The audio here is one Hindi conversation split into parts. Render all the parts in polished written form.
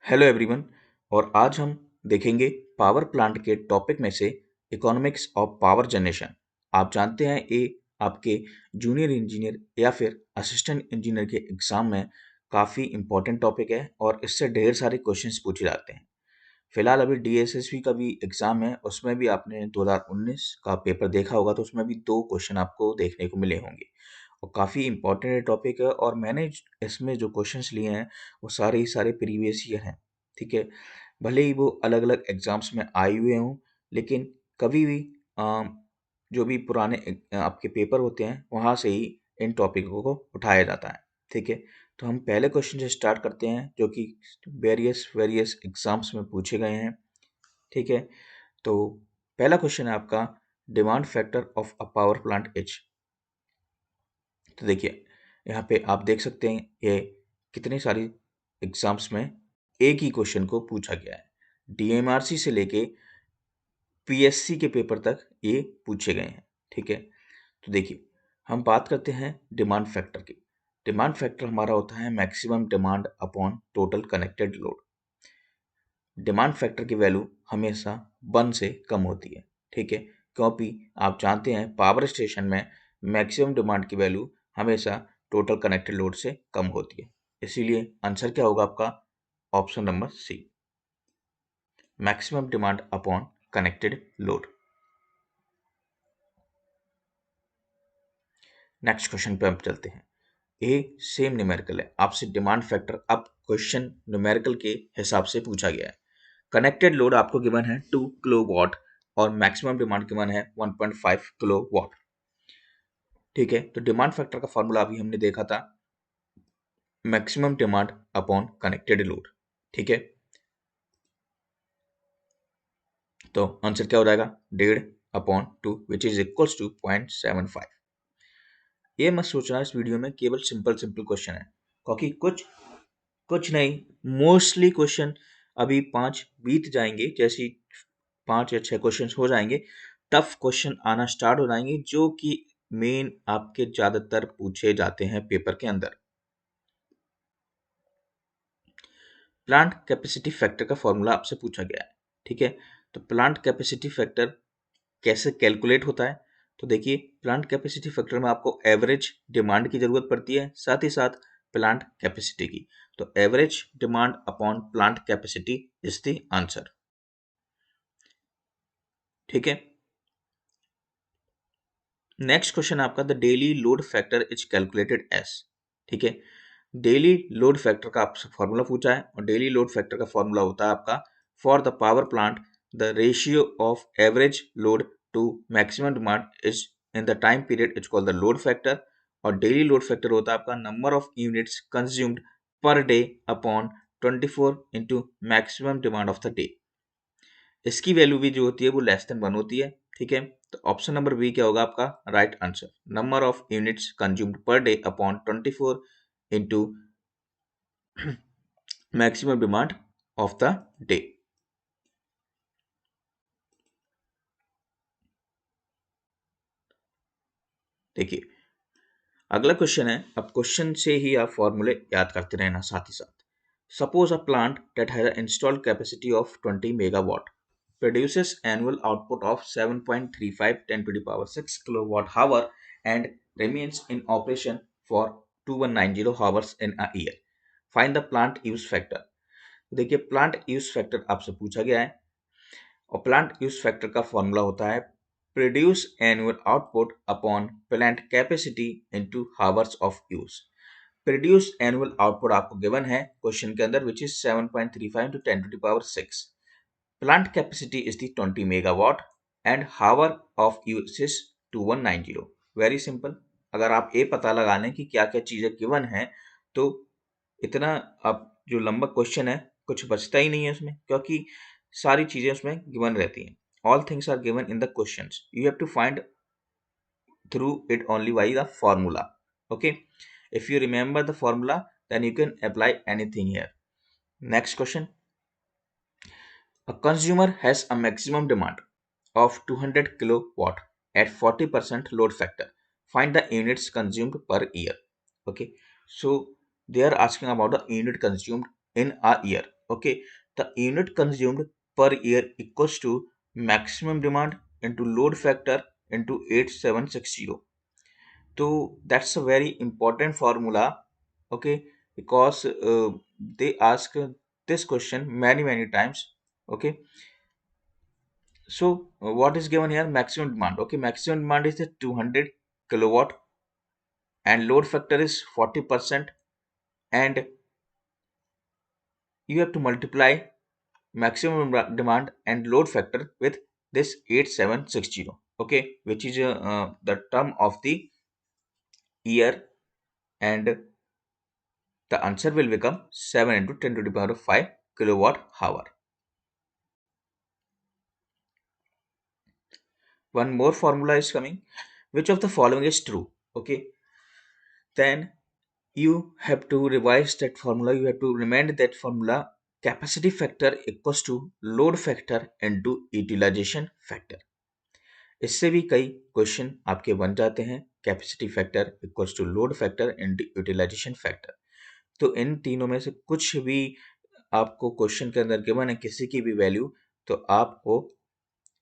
Hello everyone. और आज हम देखेंगे पावर प्लांट के टॉपिक में से इकोनॉमिक्स ऑफ पावर जनरेशन। आप जानते हैं ये आपके जूनियर इंजीनियर या फिर असिस्टेंट इंजीनियर के एग्जाम में काफ़ी इम्पोर्टेंट टॉपिक है और इससे ढेर सारे क्वेश्चंस पूछे जाते हैं। फिलहाल अभी डीएसएसबी का भी एग्जाम है, उसमें भी आपने 2019 का पेपर देखा होगा, तो उसमें भी 2 क्वेश्चन आपको देखने को मिले होंगे और काफ़ी इम्पोर्टेंट टॉपिक है। और मैंने इसमें जो क्वेश्चंस लिए हैं वो सारे ही सारे प्रीवियस ईयर हैं। ठीक है, भले ही वो अलग अलग एग्जाम्स में आए हुए हों, लेकिन कभी भी जो भी पुराने आपके पेपर होते हैं वहाँ से ही इन टॉपिकों को उठाया जाता है। ठीक है, तो हम पहले क्वेश्चन से स्टार्ट करते हैं जो कि वेरियस वेरियस एग्जाम्स में पूछे गए हैं। ठीक है, तो पहला क्वेश्चन है आपका, demand factor of a power plant is. तो देखिए, यहाँ पे आप देख सकते हैं ये कितने सारी एग्जाम्स में एक ही क्वेश्चन को पूछा गया है। डीएमआरसी से लेके पीएससी के पेपर तक ये पूछे गए हैं। ठीक है, तो देखिए हम बात करते हैं डिमांड फैक्टर की। डिमांड फैक्टर हमारा होता है maximum demand upon total connected load. Demand factor की वैल्यू हमेशा 1 से कम होती है। ठीक है, क्योंकि आप जानते हैं पावर स्टेशन में मैक्सिमम डिमांड की वैल्यू हमेशा टोटल कनेक्टेड लोड से कम होती है। इसीलिए आंसर क्या होगा आपका? Option number C, maximum demand upon connected load. Next question पे हम चलते हैं। ए सेम न्यूमेरिकल है, आपसे डिमांड फैक्टर, अब क्वेश्चन न्यूमेरिकल के हिसाब से पूछा गया है। कनेक्टेड लोड आपको गिवन है 2 किलोवाट और मैक्सिमम डिमांड गिवन है 1.5 किलोवाट। ठीक है, तो डिमांड फैक्टर का फॉर्मूला अभी हमने देखा था, maximum demand upon connected load. ठीक है, तो आंसर क्या हो जाएगा? 1.5/2 विच इज इक्वल्स टू 0.75। ये मत सोचना इस वीडियो में केवल सिंपल सिंपल क्वेश्चन है, क्योंकि कुछ नहीं, मोस्टली क्वेश्चन अभी 5 बीत जाएंगे, जैसे 5 या 6 क्वेश्चन हो जाएंगे, टफ क्वेश्चन आना स्टार्ट हो जाएंगे जो कि मेन आपके ज्यादातर पूछे जाते हैं पेपर के अंदर। प्लांट कैपेसिटी फैक्टर का फॉर्मूला आपसे पूछा गया है। ठीक है, तो प्लांट कैपेसिटी फैक्टर कैसे कैलकुलेट होता है? तो देखिए, प्लांट कैपेसिटी फैक्टर में आपको एवरेज डिमांड की जरूरत पड़ती है, साथ ही साथ प्लांट कैपेसिटी की। तो average demand upon plant capacity is the answer. ठीक है, नेक्स्ट क्वेश्चन आपका, the daily load factor is calculated as. ठीक है, डेली लोड फैक्टर का आपसे फॉर्मूला पूछा है और डेली लोड फैक्टर का फॉर्मूला होता है आपका, for the power plant the ratio of average load to maximum demand is in the time period is called the load factor. और डेली लोड फैक्टर होता है आपका number of units consumed per day upon 24 into maximum demand of the day. इसकी वैल्यू भी जो होती है वो लेस देन 1 होती है। ठीक है, तो ऑप्शन नंबर बी क्या होगा आपका right answer, number of units consumed per day upon 24 into maximum demand of the day. देखिए, अगला क्वेश्चन है, अब क्वेश्चन से ही आप फॉर्मूले याद करते रहना साथ ही साथ। Suppose a plant that has an installed capacity of 20 megawatt produces annual output of 7.35 10 to the power 6 kilowatt hour and remains in operation for 2190 hours in a year. Find the plant use factor. देखिए, प्लांट यूज फैक्टर आपसे पूछा गया है और प्लांट यूज फैक्टर का फॉर्मूला होता है produce annual output upon plant capacity into hours of use. Produce annual output आपको गिवन है क्वेश्चन के अंदर, which is 7.35 to 10 to the power 6. Plant capacity is the 20 megawatt and hour of use is 2190। Very simple, अगर आप ये पता लगा लें कि क्या क्या चीजें गिवन है तो इतना आप जो लंबा क्वेश्चन है कुछ बचता ही नहीं है उसमें, क्योंकि सारी चीजें उसमें गिवन रहती हैं। All things are given in the questions, you have to find through it only by the formula. Okay, if you remember the formula then you can apply anything here. Next question, a consumer has a maximum demand of 200 kilowatt at 40% load factor. Find the units consumed per year. Okay, so they are asking about the unit consumed in a year. Okay, the unit consumed per year equals to maximum demand into load factor into 8760. So that's a very important formula. Okay, because they ask this question many times. Okay, so what is given here? Maximum demand. Okay, maximum demand is the 200 kilowatt and load factor is 40%, and you have to multiply maximum demand and load factor with this 8760. Okay, which is the term of the year, and the answer will become 7 into 10 to the power of 5 kilowatt hour. One more formula is coming. Which of the following is true? Okay, then you have to revise that formula. You have to remind that formula. Capacity factor equals to load factor into utilization factor. इससे भी कई क्वेश्चन आपके बन जाते हैं. Capacity factor equals to load factor into utilisation factor. तो इन तीनों में से कुछ भी आपको क्वेश्चन के अंदर गिवन है, किसी की भी वैल्यू, तो आप वो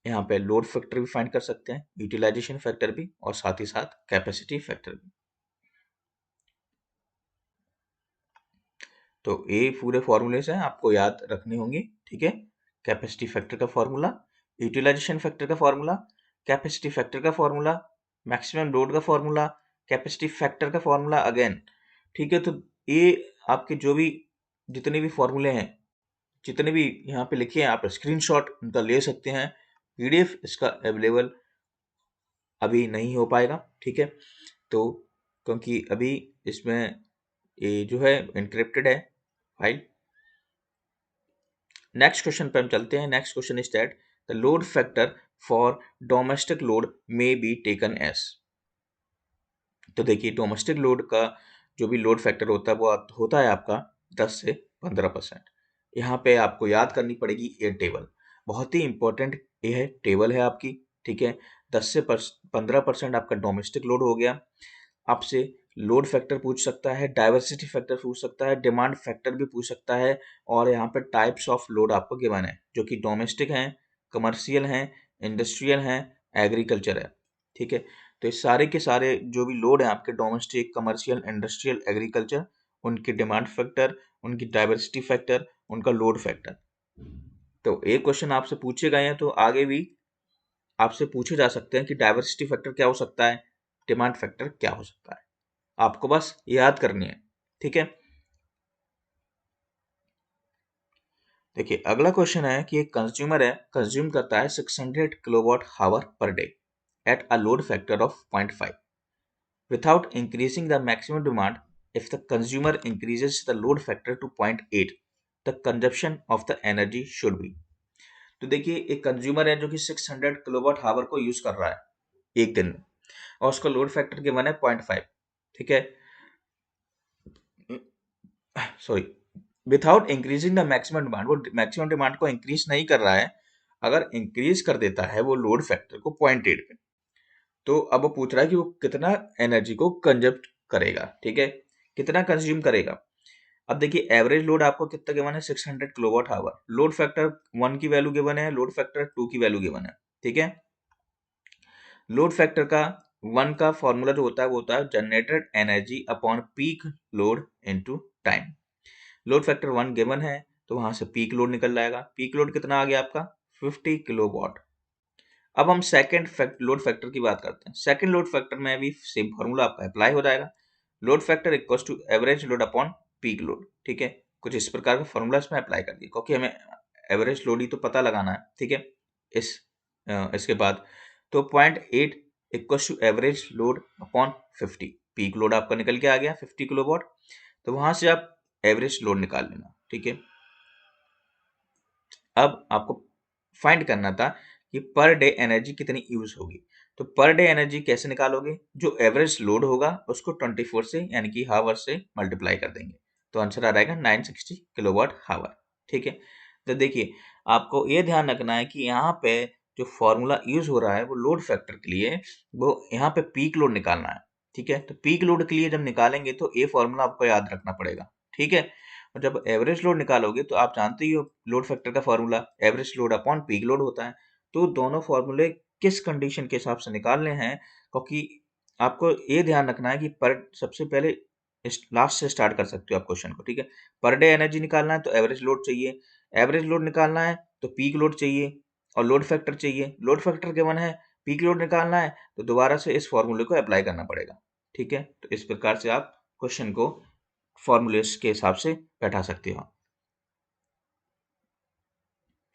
यहाँ पे लोड फैक्टर भी फाइंड कर सकते हैं, यूटिलाइजेशन फैक्टर भी, और साथ ही साथ कैपेसिटी फैक्टर भी. तो ये पूरे फॉर्मूलेस हैं, आपको याद रखने होंगे. ठीक है, कैपेसिटी फैक्टर का फॉर्मूला, यूटिलाइजेशन फैक्टर का फॉर्मूला, कैपेसिटी फैक्टर का फॉर्मूला, मैक्सिमम लोड का फॉर्मूला, कैपेसिटी फैक्टर का फॉर्मूला अगेन. ठीक है, तो ये आपके जो भी जितने भी फॉर्मूले हैं, जितने भी यहाँ पे लिखे हैं, आप स्क्रीनशॉट उनका ले सकते हैं. पीडीएफ इसका अवेलेबल अभी नहीं हो पाएगा. ठीक है, तो क्योंकि अभी इसमें ये जो है एनक्रिप्टेड है फाइल. नेक्स्ट क्वेश्चन पे हम चलते हैं. Next question is that the load factor for domestic load may be taken as. तो देखिए, डोमेस्टिक लोड का जो भी लोड फैक्टर होता है वो होता है आपका 10 से 15%. यहाँ पे आपको याद करनी पड़ेगी ये टेबल, बहुत ही इंपॉर्टेंट ये टेबल है आपकी. ठीक है, 10 से 15% आपका डोमेस्टिक लोड हो गया. आपसे लोड फैक्टर पूछ सकता है, डाइवर्सिटी फैक्टर पूछ सकता है, डिमांड फैक्टर भी पूछ सकता है, और यहाँ पे टाइप्स ऑफ लोड आपको गिवन है जो कि डोमेस्टिक हैं, कमर्शियल हैं, इंडस्ट्रियल हैं, एग्रीकल्चर है. ठीक है, तो ये सारे के सारे जो भी लोड हैं आपके डोमेस्टिक, कमर्शियल, इंडस्ट्रियल, एग्रीकल्चर, उनकी डिमांड फैक्टर, उनकी डाइवर्सिटी फैक्टर, उनका लोड फैक्टर. तो एक क्वेश्चन आपसे पूछे गए हैं, तो आगे भी आपसे पूछे जा सकते हैं कि डाइवर्सिटी फैक्टर क्या हो सकता है, डिमांड फैक्टर क्या हो सकता है. आपको बस याद करनी है. ठीक है, देखिए अगला क्वेश्चन है कि एक कंज्यूमर है, कंज्यूम करता है 600 kilowatt hour per day at a load factor of 0.5 without increasing the maximum demand. If the consumer increases the load factor to 0.8, the consumption of the energy should be. तो देखिए, एक कंज्यूमर है जो कि 600 किलोवाट हावर को यूज कर रहा है एक दिन में, और उसका लोड फैक्टर के वन है 0.5. ठीक है, sorry, without increasing the maximum demand, वो मैक्सिमम डिमांड को इंक्रीज नहीं कर रहा है. अगर इंक्रीज कर देता है वो लोड फैक्टर को 0.8 पे, तो अब वो पूछ रहा है कि वो कितना एनर्जी को कंजप्ट करेगा. ठीक है, कितना कंज्यूम करेगा. अब देखिए, एवरेज लोड आपको कितना गिवन है, 600 किलोवाट आवर. लोड फैक्टर 1 की वैल्यू गिवन है, लोड फैक्टर 2 की वैल्यू गिवन है. ठीक है, लोड फैक्टर का 1 का फॉर्मूला जो होता है वो होता है generated energy upon peak load into time. Load factor 1 given है, तो वहां से पीक लोड निकल जाएगा. पीक लोड कितना आ गया आपका, 50 किलोवाट. अब हम सेकंड लोड फैक्टर की बात करते हैं. सेकंड लोड फैक्टर में भी सेम फॉर्मूला आपका अप्लाई हो जाएगा. Load factor equals to average load upon peak load. ठीक है, कुछ इस प्रकार का फॉर्मूला इसमें अप्लाई कर दिया, क्योंकि हमें एवरेज लोड ही तो पता लगाना है. ठीक है, इसके बाद तो 0.8 equals to average load upon 50. Peak load आपका निकल के आ गया 50 किलोवाट, तो वहां से आप एवरेज लोड निकाल लेना. ठीक है, अब आपको फाइंड करना था कि पर डे एनर्जी कितनी यूज होगी. तो पर डे एनर्जी कैसे निकालोगे, जो एवरेज लोड होगा उसको 24 से यानी कि हावर से मल्टीप्लाई कर देंगे, तो आंसर आ जाएगा 960 किलोवाट हावर. ठीक है, तो देखिए आपको ये ध्यान रखना है कि यहाँ पे जो फॉर्मूला यूज हो रहा है वो लोड फैक्टर के लिए, वो यहाँ पे पीक लोड निकालना है. ठीक है, तो पीक लोड के लिए जब निकालेंगे तो ये फॉर्मूला आपको याद रखना पड़ेगा. ठीक है, और जब एवरेज लोड निकालोगे तो आप जानते ही हो लोड फैक्टर का formula average load upon peak load होता है। तो दोनों फॉर्मूले किस कंडीशन के हिसाब से निकालने हैं, क्योंकि आपको ये ध्यान रखना है कि पर सबसे पहले लास्ट से स्टार्ट कर सकते हो आप क्वेश्चन को, ठीक है। पर डे एनर्जी निकालना है तो एवरेज लोड चाहिए, एवरेज लोड निकालना है तो पीक लोड चाहिए और लोड फैक्टर चाहिए। लोड फैक्टर गिवन है, पीक लोड निकालना है तो दोबारा से इस फॉर्मूले को अप्लाई करना पड़ेगा, ठीक है। तो इस प्रकार से आप क्वेश्चन को फॉर्मूलेस के हिसाब से बैठा सकते हो।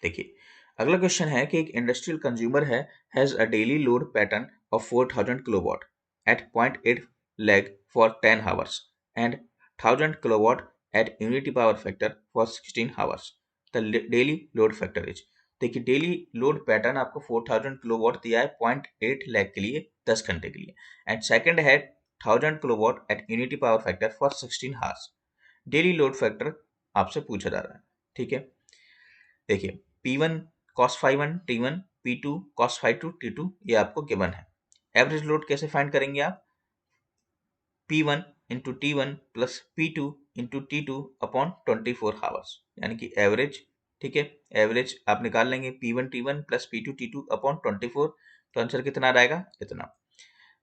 देखिए अगला क्वेश्चन है कि एक इंडस्ट्रियल कंज्यूमर है has a daily load pattern of 4000 kilowatt at 0.8 lag for 10 hours and 1000 kilowatt at unity power factor for 16 hours. The daily load factor is, देखिए डेली लोड पैटर्न आपको 4000 किलोवाट दिया है 0.8 लैग के लिए 10 घंटे के लिए, एंड सेकंड है 1000 kilowatt at unity power factor for 16 hours. Daily load factor आपसे पूछा जा रहा है, ठीक है। देखिए P1 cos phi 1 T1, P2 cos phi 2 T2 ये आपको गिवन है। एवरेज लोड कैसे फाइंड करेंगे आप? P1 into T1 plus P2 into T2 upon 24 hours, यानी कि एवरेज, ठीक है। एवरेज आप निकाल लेंगे P1 T1 plus P2 T2 upon 24, तो आंसर कितना रहेगा? इतना।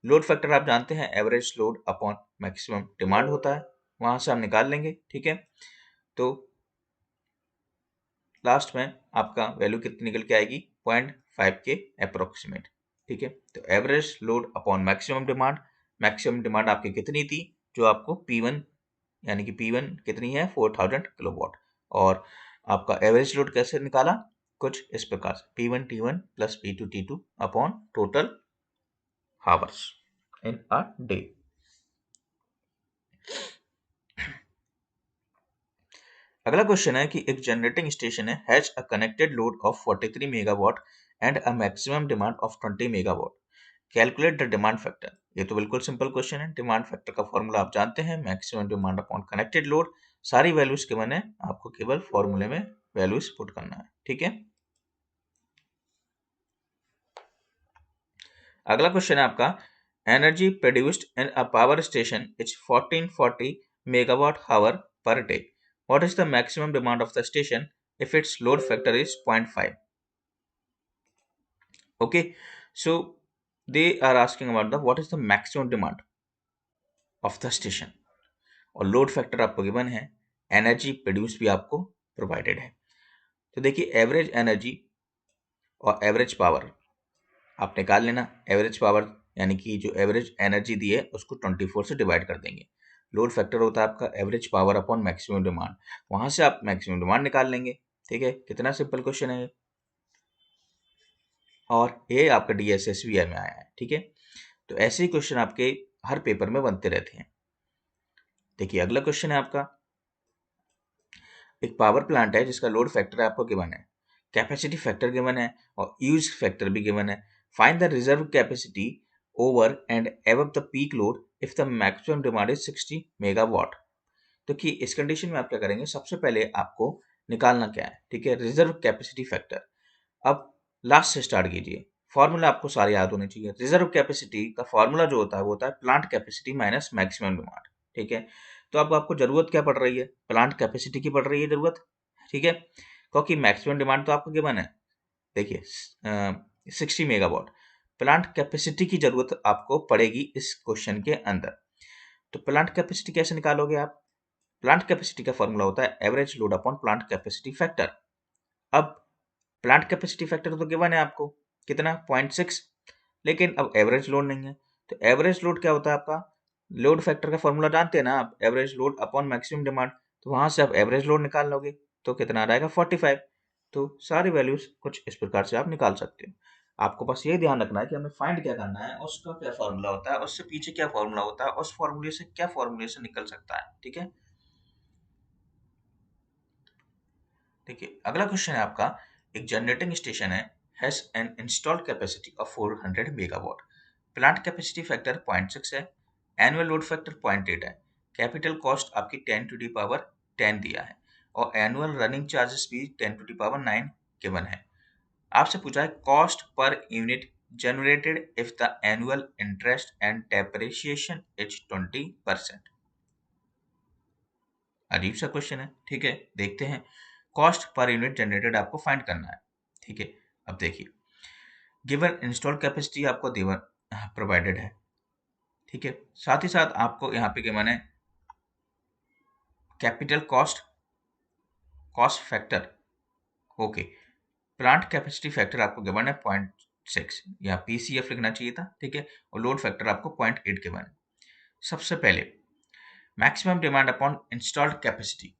लोड फैक्टर आप जानते हैं average load upon maximum demand होता है, वहां से हम निकाल लेंगे, ठीक है। तो लास्ट में आपका वैल्यू कितनी निकल के आएगी? 0.5 के अप्रोक्सीमेट, ठीक है। तो average load upon maximum demand आपकी कितनी थी? जो आपको P1 यानी कि P1 कितनी है? 4000 किलोवाट। और आपका एवरेज लोड कैसे निकाला? कुछ इस प्रकार से P1 T1 plus P2 T2 upon total hours in a day. अगला क्वेश्चन है कि एक जनरेटिंग स्टेशन है has a connected load of 43 megawatt and a maximum demand of 20 megawatt, calculate the demand factor. ये तो बिल्कुल सिंपल क्वेश्चन है। डिमांड फैक्टर का फॉर्मूला आप जानते हैं, maximum demand upon connected load. सारी वैल्यूज के मैंने आपको केवल फॉर्मूले में वैल्यूज पुट करना है, ठीक है। अगला क्वेश्चन है आपका energy produced in a power station is 1440 megawatt hour per day, what is the maximum demand of the station if its load factor is 0.5? Okay, so they are asking about the what is the maximum demand of the station, और लोड फैक्टर आपको गिवन है, एनर्जी प्रोड्यूस भी आपको प्रोवाइडेड है। तो देखिए एवरेज एनर्जी और एवरेज पावर आप निकाल लेना। एवरेज पावर यानी कि जो एवरेज एनर्जी दी है उसको 24 से डिवाइड कर देंगे। लोड फैक्टर होता है आपका average power upon maximum demand, वहां से आप मैक्सिमम डिमांड निकाल लेंगे, ठीक है। कितना सिंपल क्वेश्चन है ये, और ये आपका DSSBI में आया है, ठीक है। तो ऐसे ही क्वेश्चन आपके हर पेपर में बनते रहते हैं। देखिए अगला क्वेश्चन है आपका, एक पावर प्लांट है जिसका लोड फैक्टर आपको गिवन है, कैपेसिटी फैक्टर गिवन है और यूज फैक्टर भी गिवन है। Find the reserve capacity over and above the peak load if the maximum demand is 60 megawatt. तो कि इस कंडीशन में आप क्या करेंगे, सबसे पहले आपको निकालना क्या है, ठीक है, रिजर्व कैपेसिटी फैक्टर। अब लास्ट से स्टार्ट कीजिए, फॉर्मूला आपको सारे याद होने चाहिए। रिजर्व कैपेसिटी का फॉर्मूला जो होता है वो होता है plant capacity minus maximum demand, ठीक है। तो अब आपको जरूरत क्या पड़ रही है? प्लांट कैपेसिटी की पड़ रही है जरूरत, ठीक है, क्योंकि मैक्सिमम डिमांड तो आपको गिवन है। देखिए 60 मेगावाट प्लांट कैपेसिटी की जरूरत आपको पड़ेगी इस क्वेश्चन के अंदर। तो प्लांट कैपेसिटी कैसे निकालोगे आप? प्लांट कैपेसिटी का फॉर्मूला होता है average load upon plant capacity factor. अब प्लांट कैपेसिटी फैक्टर तो गिवन है आपको, कितना? 0.6, लेकिन अब एवरेज लोड नहीं है। तो एवरेज लोड क्या होता है आपका? लोड फैक्टर का फॉर्मूला जानते हैं ना आप, average load upon maximum demand. तो वहां से आप एवरेज लोड निकाल लोगे तो कितना आ जाएगा? 45। तो सारी वैल्यूज कुछ इस प्रकार से आप निकाल सकते हो। आपको बस ये ध्यान रखना है कि हमें फाइंड क्या करना है, उसका क्या फॉर्मूला होता है, उससे पीछे क्या फॉर्मूला होता है, उस फॉर्मूले से क्या फॉर्मूले से निकल सकता है, ठीक है। देखिए अगला क्वेश्चन है आपका, एक जनरेटिंग स्टेशन है has an installed capacity of 400 megawatt, plant capacity factor 0.6 है, एनुअल लोड फैक्टर 0.8 है, कैपिटल कॉस्ट आपकी 10 टू दी पावर 10 दिया है और एनुअल रनिंग चार्जेस भी 10 टू दी पावर 9 गिवन है। आपसे पूछा है cost per unit generated if the annual interest and depreciation is 20%। अजीब सा क्वेश्चन है, ठीक है। देखते हैं, कॉस्ट पर यूनिट जनरेटेड आपको फाइंड करना है, ठीक है। अब देखिए, गिवन इंस्टॉल कैपेसिटी आपको देवन प्रोवाइडेड है, ठीक है। साथ ही साथ आपको यहाँ पे गिवन है capital cost factor, okay. Plant capacity factor आपको गिवन है 0.6, या पीसीएफ लिखना चाहिए था, ठीक है। और लोड फैक्टर आपको 0.8 गिवन है। सबसे पहले maximum demand upon installed capacity,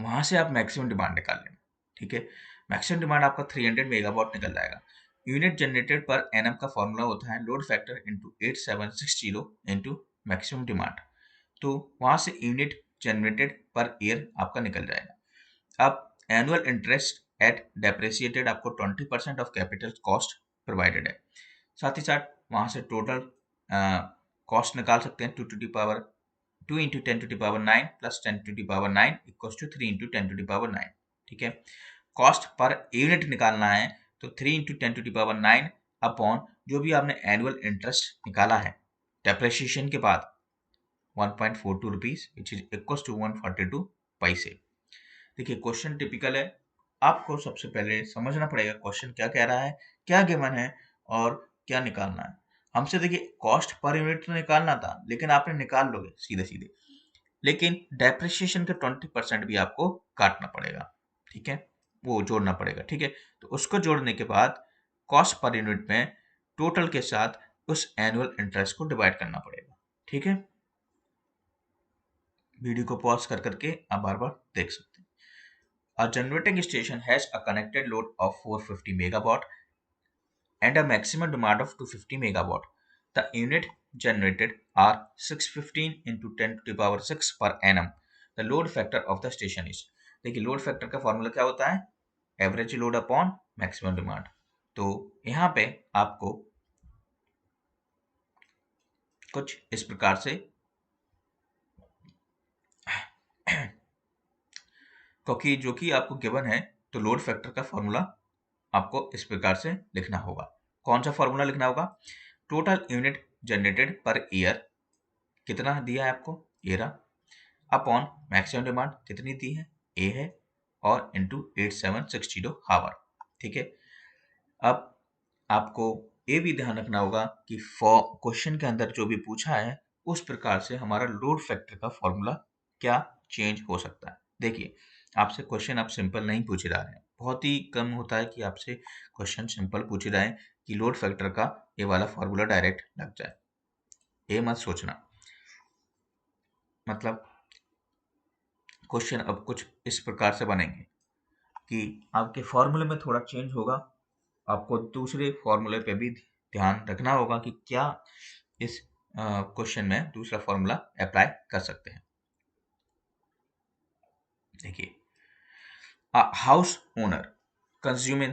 वहां से आप मैक्सिमम डिमांड निकाल लेना, ठीक है। मैक्सिमम डिमांड आपका 300 मेगावाट निकल जाएगा। यूनिट जनरेटेड पर एनएम का फॉर्मूला होता है load factor into 8760 into maximum demand. तो वहां से यूनिट जनरेटेड पर ईयर आपका निकल जाएगा। अब एनुअल इंटरेस्ट एट डेप्रिसिएटेड आपको 20% ऑफ कैपिटल कॉस्ट प्रोवाइडेड है। साथ ही साथ वहां से टोटल कॉस्ट निकाल सकते हैं 2 into 10⁹ plus 10⁹ equals to 3 into 10⁹ ठीक है। कॉस्ट पर यूनिट निकालना है तो 3 इंटू 10⁹ अपॉन जो भी आपने एनुअल इंटरेस्ट निकाला है डेप्रिसिएशन के बाद 1.42 rupees which is equals to 142 paise. देखिए क्वेश्चन टिपिकल है, आपको सबसे पहले समझना पड़ेगा क्वेश्चन क्या कह रहा है, क्या गिवन है और क्या निकालना है। हमसे देखिए कॉस्ट पर यूनिट तो निकालना था, लेकिन आपने निकाल लोगे सीधे सीधे, लेकिन डेप्रिसिएशन का 20% भी आपको काटना पड़ेगा, ठीक है, वो जोड़ना पड़ेगा, ठीक है। तो उसको जोड़ने के बाद कॉस्ट पर यूनिट में टोटल के साथ उस एनुअल इंटरेस्ट को डिवाइड करना पड़ेगा, ठीक है। वीडियो को पॉज कर करके आप बार बार देख सकते हैं। A generating station has a connected load of 450 megawatt and a maximum demand of 250 megawatt. The unit generated are 615 into 10 to the power 6 per annum. The load factor of the station is, देखिए लोड फैक्टर का फॉर्मूला क्या होता है, average load upon maximum demand. तो यहाँ पे आपको कुछ इस प्रकार से क्योंकि जो कि आपको गिवन है, तो लोड फैक्टर का फॉर्मूला आपको इस प्रकार से लिखना होगा। कौन सा फॉर्मूला लिखना होगा, total unit generated per year कितना दिया है आपको, ये रहा, अपॉन मैक्सिमम डिमांड कितनी दी है, ए है, और इंटू 8760 हावर, ठीक है। अब आपको ये भी ध्यान रखना होगा कि क्वेश्चन के अंदर जो भी पूछा है उस प्रकार से हमारा लोड फैक्टर का फॉर्मूला क्या चेंज हो सकता है। देखिए आपसे क्वेश्चन आप सिंपल नहीं पूछे जा रहे हैं, बहुत ही कम होता है कि आपसे क्वेश्चन सिंपल पूछे जाए कि लोड फैक्टर का ये वाला फॉर्मूला डायरेक्ट लग जाए, ये मत सोचना। मतलब क्वेश्चन अब कुछ इस प्रकार से बनेंगे कि आपके फॉर्मूले में थोड़ा चेंज होगा, आपको दूसरे फॉर्मूले पे भी ध्यान रखना होगा कि क्या इस क्वेश्चन में दूसरा फॉर्मूला अप्लाई कर सकते हैं। देखिए house owner consume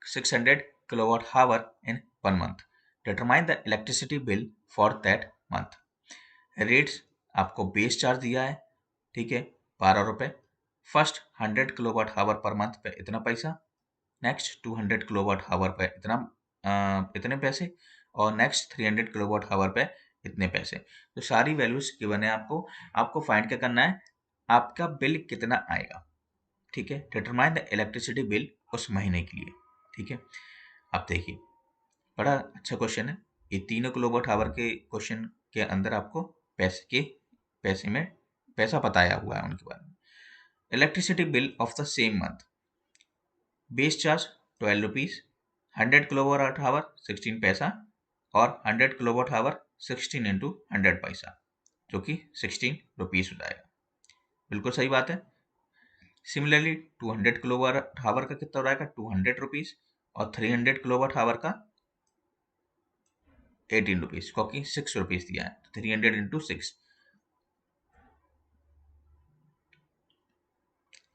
600 kilowatt hour in 1 month. Determine the electricity bill for that month. Rates आपको बेस चार्ज दिया है, ठीक है, 12 रुपये। First 100 kilowatt hour per month पे इतना पैसा, नेक्स्ट 200 किलोवाट हावर पे इतने पैसे, और नेक्स्ट 300 किलोवाट हावर पे इतने पैसे। तो सारी वैल्यूज गिवन है आपको फाइंड क्या करना है, आपका बिल कितना आएगा, ठीक है। डिटरमाइन द इलेक्ट्रिसिटी बिल उस महीने के लिए, ठीक है। अब देखिए बड़ा अच्छा क्वेश्चन है, ये तीनों किलोवाट आवर के क्वेश्चन के अंदर आपको पैसे में पैसा बताया हुआ है उनके बारे में। Electricity bill of the same month, base charge 12 rupees, 100 kilowatt hour 16 पैसा, और 100 किलोवाट आवर 16 इंटू 100 पैसा, जो कि 16 रुपीज हो जाएगा। बिल्कुल सही बात है। सिमिलरली 200 किलोवाट आवर का कितना हो जाएगा, 200 रुपीज, और 300 किलोवाट आवर का 18 रुपीज, क्योंकि 6 रुपीज दिया है, 300 इंटू 6,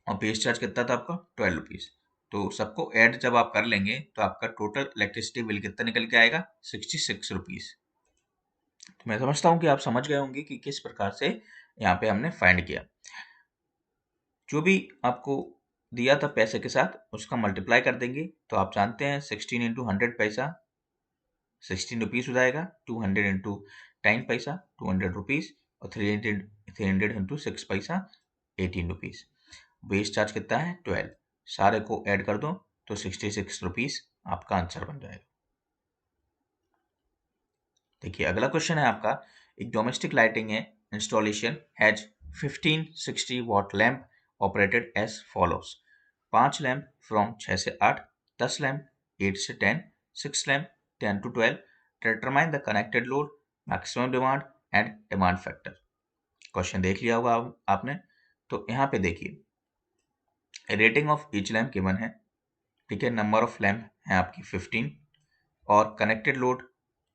और बेस चार्ज कितना था आपका 12 रुपीज। तो सबको ऐड जब आप कर लेंगे तो आपका टोटल इलेक्ट्रिसिटी बिल कितना निकल के आएगा, 66 रुपीज। तो मैं समझता हूँ कि आप समझ गए होंगे कि किस प्रकार से यहाँ पे हमने फाइंड किया। जो भी आपको दिया था पैसे के साथ उसका मल्टीप्लाई कर देंगे, तो आप जानते हैं 16 इंटू 100 पैसा 16 रुपीज हो जाएगा, 200 इंटू 10 पैसा 200 रुपीज, और 300 इंटू 6 पैसा 18 रुपीज़। बेस चार्ज कितना है 12, सारे को ऐड कर दो तो 66 रुपीज़ आपका आंसर बन जाएगा। देखिए अगला क्वेश्चन है आपका, एक डोमेस्टिक लाइटिंग है installation has 1560 watt lamp operated as follows. 5 lamp from 6 से 8, 10 लैम्प 8 से 10, 6 lamp 10 to 12, determine the connected load, maximum demand and demand factor. Question देख लिया होगा आपने। तो यहाँ पे देखिए rating of each lamp given है, ठीक है, नंबर ऑफ लैम्प है आपकी 15 और कनेक्टेड लोड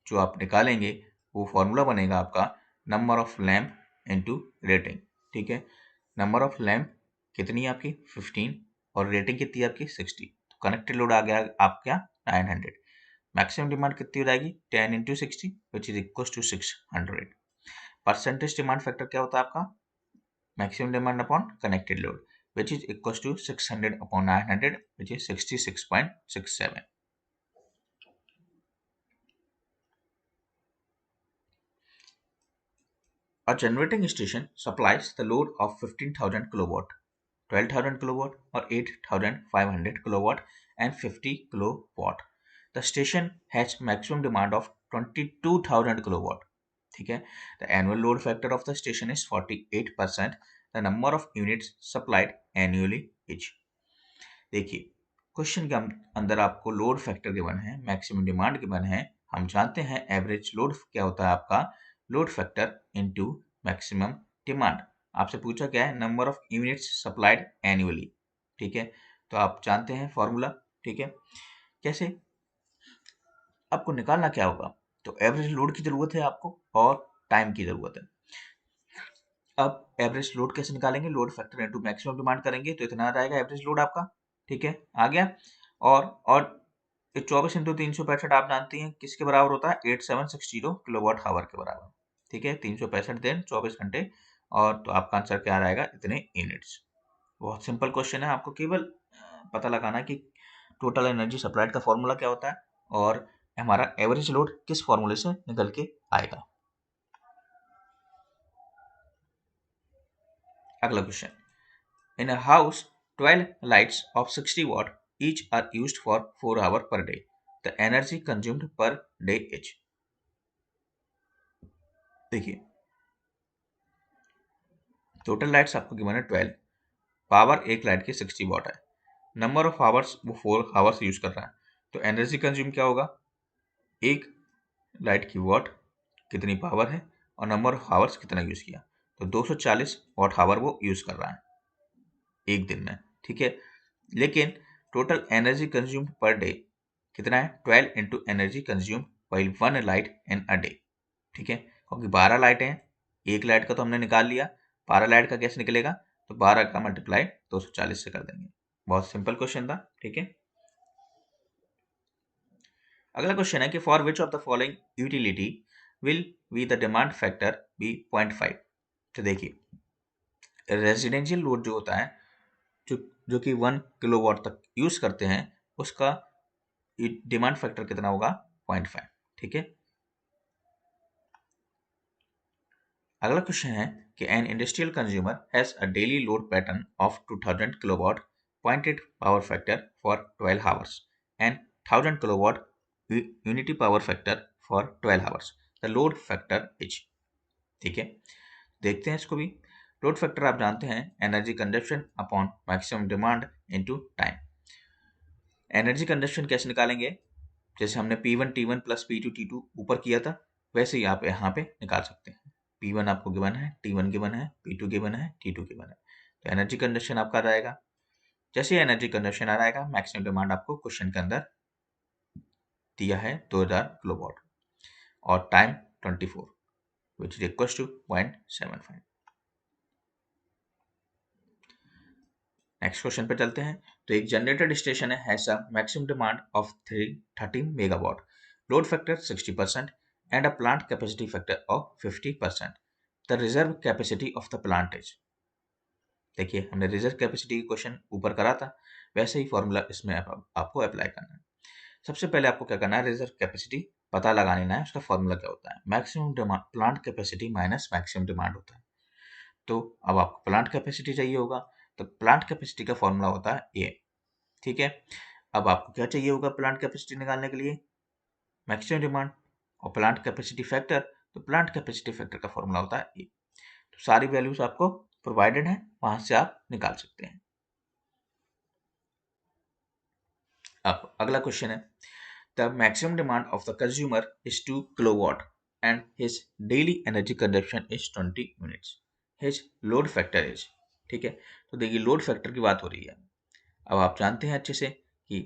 जो आप निकालेंगे वो फॉर्मूला बनेगा आपका number of lamp into rating, ठीक है। नंबर ऑफ लैम्प कितनी है आपकी 15 और रेटिंग कितनी है आपकी 60, तो कनेक्टेड लोड आ गया आपका 900। मैक्सिमम डिमांड कितनी हो जाएगी 10 into 60 which is equal to 600। Percentage demand factor क्या होता है आपका maximum demand upon connected load which is equal to 600 upon 900 which is 66.67। A generating station supplies the load of 15,000 kilowatt, 12,000 kilowatt or 8,500 kilowatt and 50 kilowatt. The station has maximum demand of 22,000 kilowatt. ठीक है, the annual load factor of the station is 48%. The number of units supplied annually each. देखिए क्वेश्चन के अंदर आपको लोड फैक्टर गिवन है, मैक्सिमम डिमांड गिवन है। हम जानते हैं एवरेज लोड क्या होता है आपका load factor into maximum demand. आपसे पूछा क्या है number of units supplied annually, ठीक है, तो आप जानते हैं फॉर्मूला, ठीक है। कैसे आपको निकालना क्या होगा, तो एवरेज लोड की जरूरत है आपको और टाइम की जरूरत है। अब एवरेज लोड कैसे निकालेंगे, load factor into maximum demand करेंगे तो इतना आ जाएगा एवरेज लोड आपका, ठीक है, आ गया। और 24 इंटू 365 आप जानती हैं किसके बराबर होता है 8760 किलोवाट हावर के बराबर, ठीक है, 365 दिन 24 घंटे और तो आपका आंसर क्या रहेगा इतने यूनिट्स। बहुत सिंपल क्वेश्चन है, आपको केवल पता लगाना है कि टोटल एनर्जी सप्लाइड का फॉर्मूला क्या होता है और हमारा एवरेज लोड किस फॉर्मूले से निकल के आएगा। अगला question, in a house 12 lights of 60 watt each are used for 4 hours per day. The energy consumed per day is। देखिए टोटल लाइट्स आपको गिवन है 12, पावर एक लाइट की 60 वाट है, नंबर ऑफ आवर्स वो 4 आवर्स यूज कर रहा है, तो एनर्जी कंज्यूम क्या होगा एक लाइट की वाट कितनी पावर है और नंबर ऑफ आवर्स कितना यूज किया, तो 240 वाट आवर वो यूज कर रहा है एक दिन में, ठीक है। लेकिन total energy consumed per day कितना है 12 into energy consumed while 1 light in a day, ठीक है, क्योंकि 12 लाइटें हैं, एक लाइट का तो हमने निकाल लिया, 12 लाइट का कैसे निकलेगा, तो 12 का मल्टीप्लाई 240 से कर देंगे। बहुत सिंपल क्वेश्चन था, ठीक है। अगला क्वेश्चन है कि for which of the following utility will be the demand factor be 0.5। तो देखिए रेजिडेंशियल लोड जो होता है जो जो कि 1 किलोवाट तक यूज करते हैं उसका डिमांड फैक्टर कितना होगा 0.5, ठीक है। अगला क्वेश्चन है कि an industrial consumer has a daily load pattern of 2000 kilowatt pointed power factor for 12 hours and 1000 kilowatt unity power factor for 12 hours. The load factor is, ठीक है, देखते हैं इसको भी। लोड फैक्टर आप जानते हैं energy consumption upon maximum demand into time. Energy consumption कैसे निकालेंगे, जैसे हमने P1 T1 plus P2 T2 ऊपर किया था वैसे ही आप यहाँ पे निकाल सकते हैं। P1 आपको गिवन है, T1 गिवन है, P2 गिवन है, T2 गिवन है, तो एनर्जी कंजप्शन आपका रहेगा। जैसे एनर्जी कंजप्शन आ रहेगा मैक्सिमम डिमांड आपको क्वेश्चन के अंदर दिया है 2000 किलोवाट और time 24 which is equal to 0.75। Next question पे चलते हैं। तो एक जनरेटेड स्टेशन है has a maximum demand of 30 megawatt, load factor 60% and a plant capacity factor of 50%। The reserve capacity of the plant is. देखिए हमने रिजर्व कैपेसिटी की क्वेश्चन ऊपर करा था वैसे ही फॉर्मूला इसमें आपको अप्लाई करना है। सबसे पहले आपको क्या करना है रिजर्व कैपेसिटी पता लगा लेना है, उसका फॉर्मूला क्या होता है maximum demand plant capacity minus maximum demand होता है। तो अब आपको प्लांट कैपेसिटी चाहिए होगा, तो प्लांट कैपेसिटी का फॉर्मूला होता है ए। ठीक है, अब आपको क्या चाहिए होगा प्लांट कैपेसिटी निकालने के लिए? मैक्सिमम डिमांड और प्लांट कैपेसिटी फैक्टर। तो प्लांट कैपेसिटी फैक्टर का फॉर्मूला होता है ए। तो सारी वैल्यूज आपको प्रोवाइडेड है, वहां से आप निकाल सकते हैं। अब अगला क्वेश्चन है, the maximum demand of the consumer is 2 kilowatt and his daily energy consumption is 20 units, his load factor is. ठीक है, तो देखिए लोड फैक्टर की बात हो रही है। अब आप जानते हैं अच्छे से कि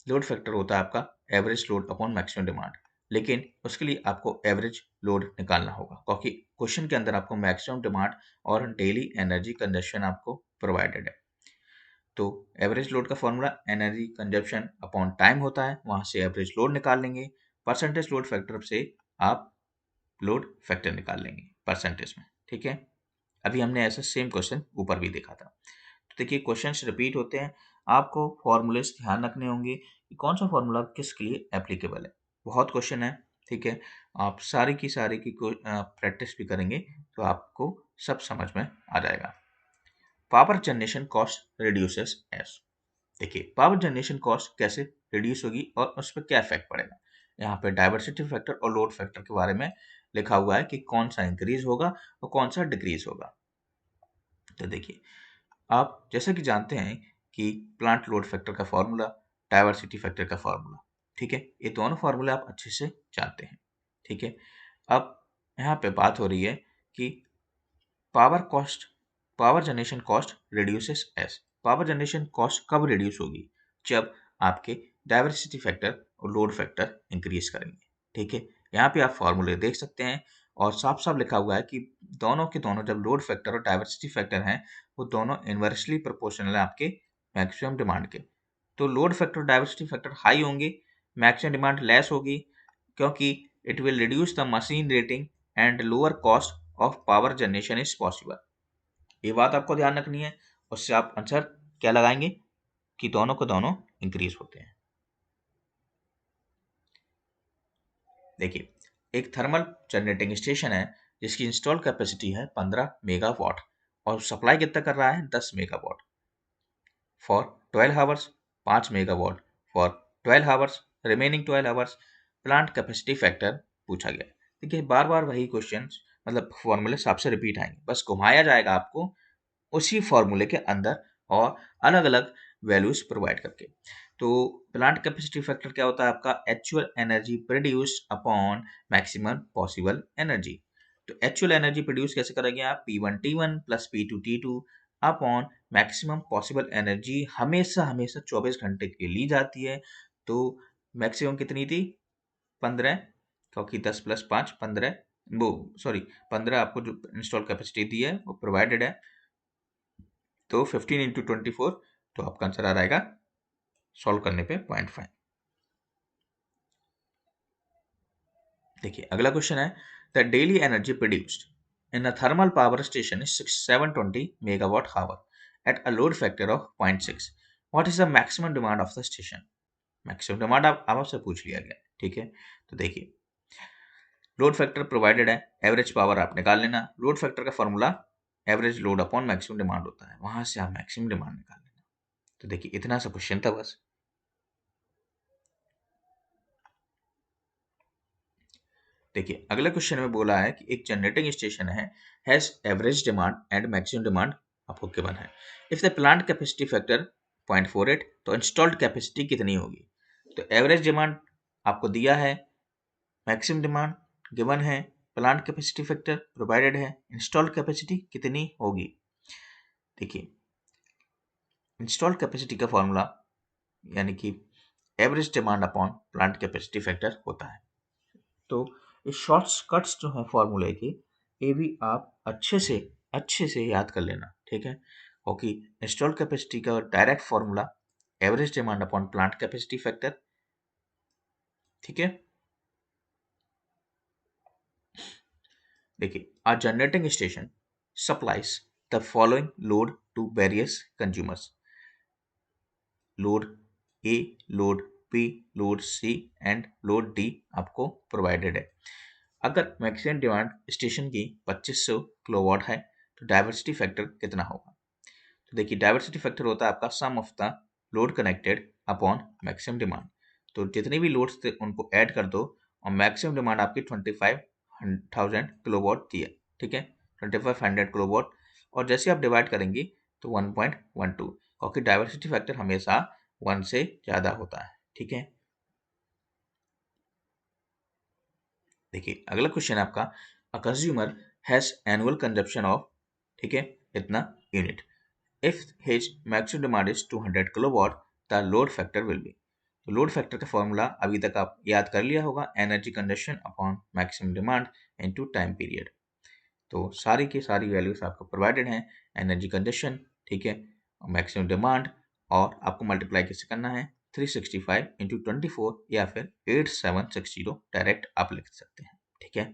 लोड फैक्टर होता है आपका average load upon maximum demand, लेकिन उसके लिए आपको एवरेज लोड निकालना होगा, क्योंकि क्वेश्चन के अंदर आपको मैक्सिमम डिमांड और डेली एनर्जी कंजप्शन आपको प्रोवाइडेड है। तो एवरेज लोड का formula energy consumption upon time होता है, वहां से एवरेज लोड निकाल लेंगे, परसेंटेज लोड फैक्टर से आप लोड फैक्टर निकाल लेंगे परसेंटेज में। ठीक है, अभी हमने ऐसा सेम क्वेश्चन ऊपर भी देखा था। तो देखिए क्वेश्चंस रिपीट होते हैं, आपको फॉर्मूलेस ध्यान रखने होंगे कि कौन सा फॉर्मूला किसके लिए एप्लीकेबल है। बहुत क्वेश्चन है, ठीक है, आप सारी की प्रैक्टिस भी करेंगे तो आपको सब समझ में आ जाएगा। Power generation cost reduces S. देखिए पावर जनरेशन कॉस्ट कैसे रिड्यूस होगी और उस पर क्या इफेक्ट पड़ेगा। यहाँ पे डाइवर्सिटी फैक्टर और लोड फैक्टर के बारे में लिखा हुआ है कि कौन सा इंक्रीज होगा और कौन सा डिक्रीज होगा। तो देखिए आप जैसा कि जानते हैं कि प्लांट लोड फैक्टर का फॉर्मूला, डाइवर्सिटी फैक्टर का फॉर्मूला, ठीक है, ये दोनों फार्मूले आप अच्छे से जानते हैं। ठीक है, अब यहाँ पे बात हो रही है कि power generation cost reduces S. Power generation cost कब रिड्यूस होगी? जब आपके डाइवर्सिटी फैक्टर और लोड फैक्टर इंक्रीज करेंगे। ठीक है, यहाँ पे आप फॉर्मूले देख सकते हैं और साफ साफ लिखा हुआ है कि दोनों के दोनों जब लोड फैक्टर और डाइवर्सिटी फैक्टर हैं वो दोनों इन्वर्सली प्रोपोर्शनल है आपके मैक्सिमम डिमांड के। तो लोड फैक्टर और डाइवर्सिटी फैक्टर हाई होंगे, मैक्सिमम डिमांड लेस होगी, क्योंकि it will reduce the machine rating and lower cost of power generation is possible. ये बात आपको ध्यान रखनी है, उससे आप आंसर क्या लगाएंगे कि दोनों को दोनों इंक्रीज होते हैं। देखिए एक थर्मल जनरेटिंग स्टेशन है जिसकी इंस्टॉल कैपेसिटी है 15 मेगावाट और सप्लाई कितना कर रहा है 10 megawatt for 12 hours, 5 megawatt for 12 hours, remaining 12 hours. Plant capacity factor पूछा गया। देखिए बार बार वही क्वेश्चन मतलब फॉर्मूले आपसे रिपीट आएंगे, बस घुमाया जाएगा आपको उसी फॉर्मूले के अंदर और अलग अलग वैल्यूज प्रोवाइड करके। तो प्लांट कैपेसिटी फैक्टर क्या होता है आपका actual energy produced upon maximum possible energy. तो एक्चुअल एनर्जी प्रोड्यूस कैसे करेंगे आप? P1 T1 plus P2 T2 upon maximum possible energy हमेशा हमेशा 24 घंटे के लिए ली जाती है। तो मैक्सिमम कितनी थी? 15, क्योंकि 10 प्लस 5 15, वो सॉरी 15 आपको जो इंस्टॉल कैपेसिटी दी है वो प्रोवाइडेड है। तो 15 इंटू 24, तो आपका आंसर आ जाएगा सॉल्व करने पे 0.5। देखिए अगला क्वेश्चन है, the daily energy produced in a thermal power station is 720 megawatt hour at a load factor of 0.6। What is the maximum demand of the station? Maximum demand आप आपसे पूछ लिया गया। ठीक है, तो देखिए लोड फैक्टर प्रोवाइडेड है, एवरेज पावर आप निकाल लेना। लोड फैक्टर का formula average load upon maximum demand होता है, वहां से आप मैक्सिमम डिमांड निकाल लेना। तो देखिए इतना सा क्वेश्चन था बस। देखिए अगले क्वेश्चन में बोला है कि एक जनरेटिंग स्टेशन है has average demand and maximum demand आपको गिवन है। If the plant capacity factor 0.48 तो इंस्टॉल्ड कैपेसिटी कितनी होगी? तो एवरेज डिमांड आपको दिया है, मैक्सिमम डिमांड गिवन है, प्लांट कैपेसिटी फैक्टर प्रोवाइडेड है, इंस्टॉल्ड कैपेसिटी कितनी होगी? देखिए इंस्टॉल्ड कैपेसिटी का फॉर्मूला यानी कि average demand upon plant capacity factor होता है। तो ये शॉर्टकट्स जो है फॉर्मूले की, ये भी आप अच्छे से याद कर लेना। ठीक है, क्योंकि इंस्टॉल्ड कैपेसिटी का direct formula average demand upon plant capacity factor. ठीक है, देखिए a generating station supplies the following load to various consumers: load A, load B, load C and load D आपको प्रोवाइडेड है। अगर मैक्सिमम डिमांड स्टेशन की 2500 किलोवाट है तो डाइवर्सिटी फैक्टर कितना होगा? तो देखिए डाइवर्सिटी फैक्टर होता है आपका sum of the load connected upon maximum demand. तो जितने भी लोड्स थे उनको ऐड कर दो और मैक्सिमम डिमांड आपकी 25,000 किलोवाट दी है, ठीक है, 2500 किलोवाट, और जैसे आप डिवाइड करेंगे तो 1.12, क्योंकि डाइवर्सिटी फैक्टर हमेशा 1 से ज़्यादा होता है, ठीक है। देखिए अगला क्वेश्चन है आपका, a consumer has annual consumption of, ठीक है, इतना unit, if his maximum demand is 200 kilowatt, the load factor will be. तो लोड फैक्टर का फॉर्मूला अभी तक आप याद कर लिया होगा, energy consumption upon maximum demand into time period. तो सारी की सारी वैल्यूज आपको प्रोवाइडेड हैं, एनर्जी कंजप्शन, ठीक है, मैक्सिमम डिमांड, और आपको मल्टीप्लाई कैसे करना है, 365 इंटू 24 या फिर 8760 डायरेक्ट आप लिख सकते हैं, ठीक है।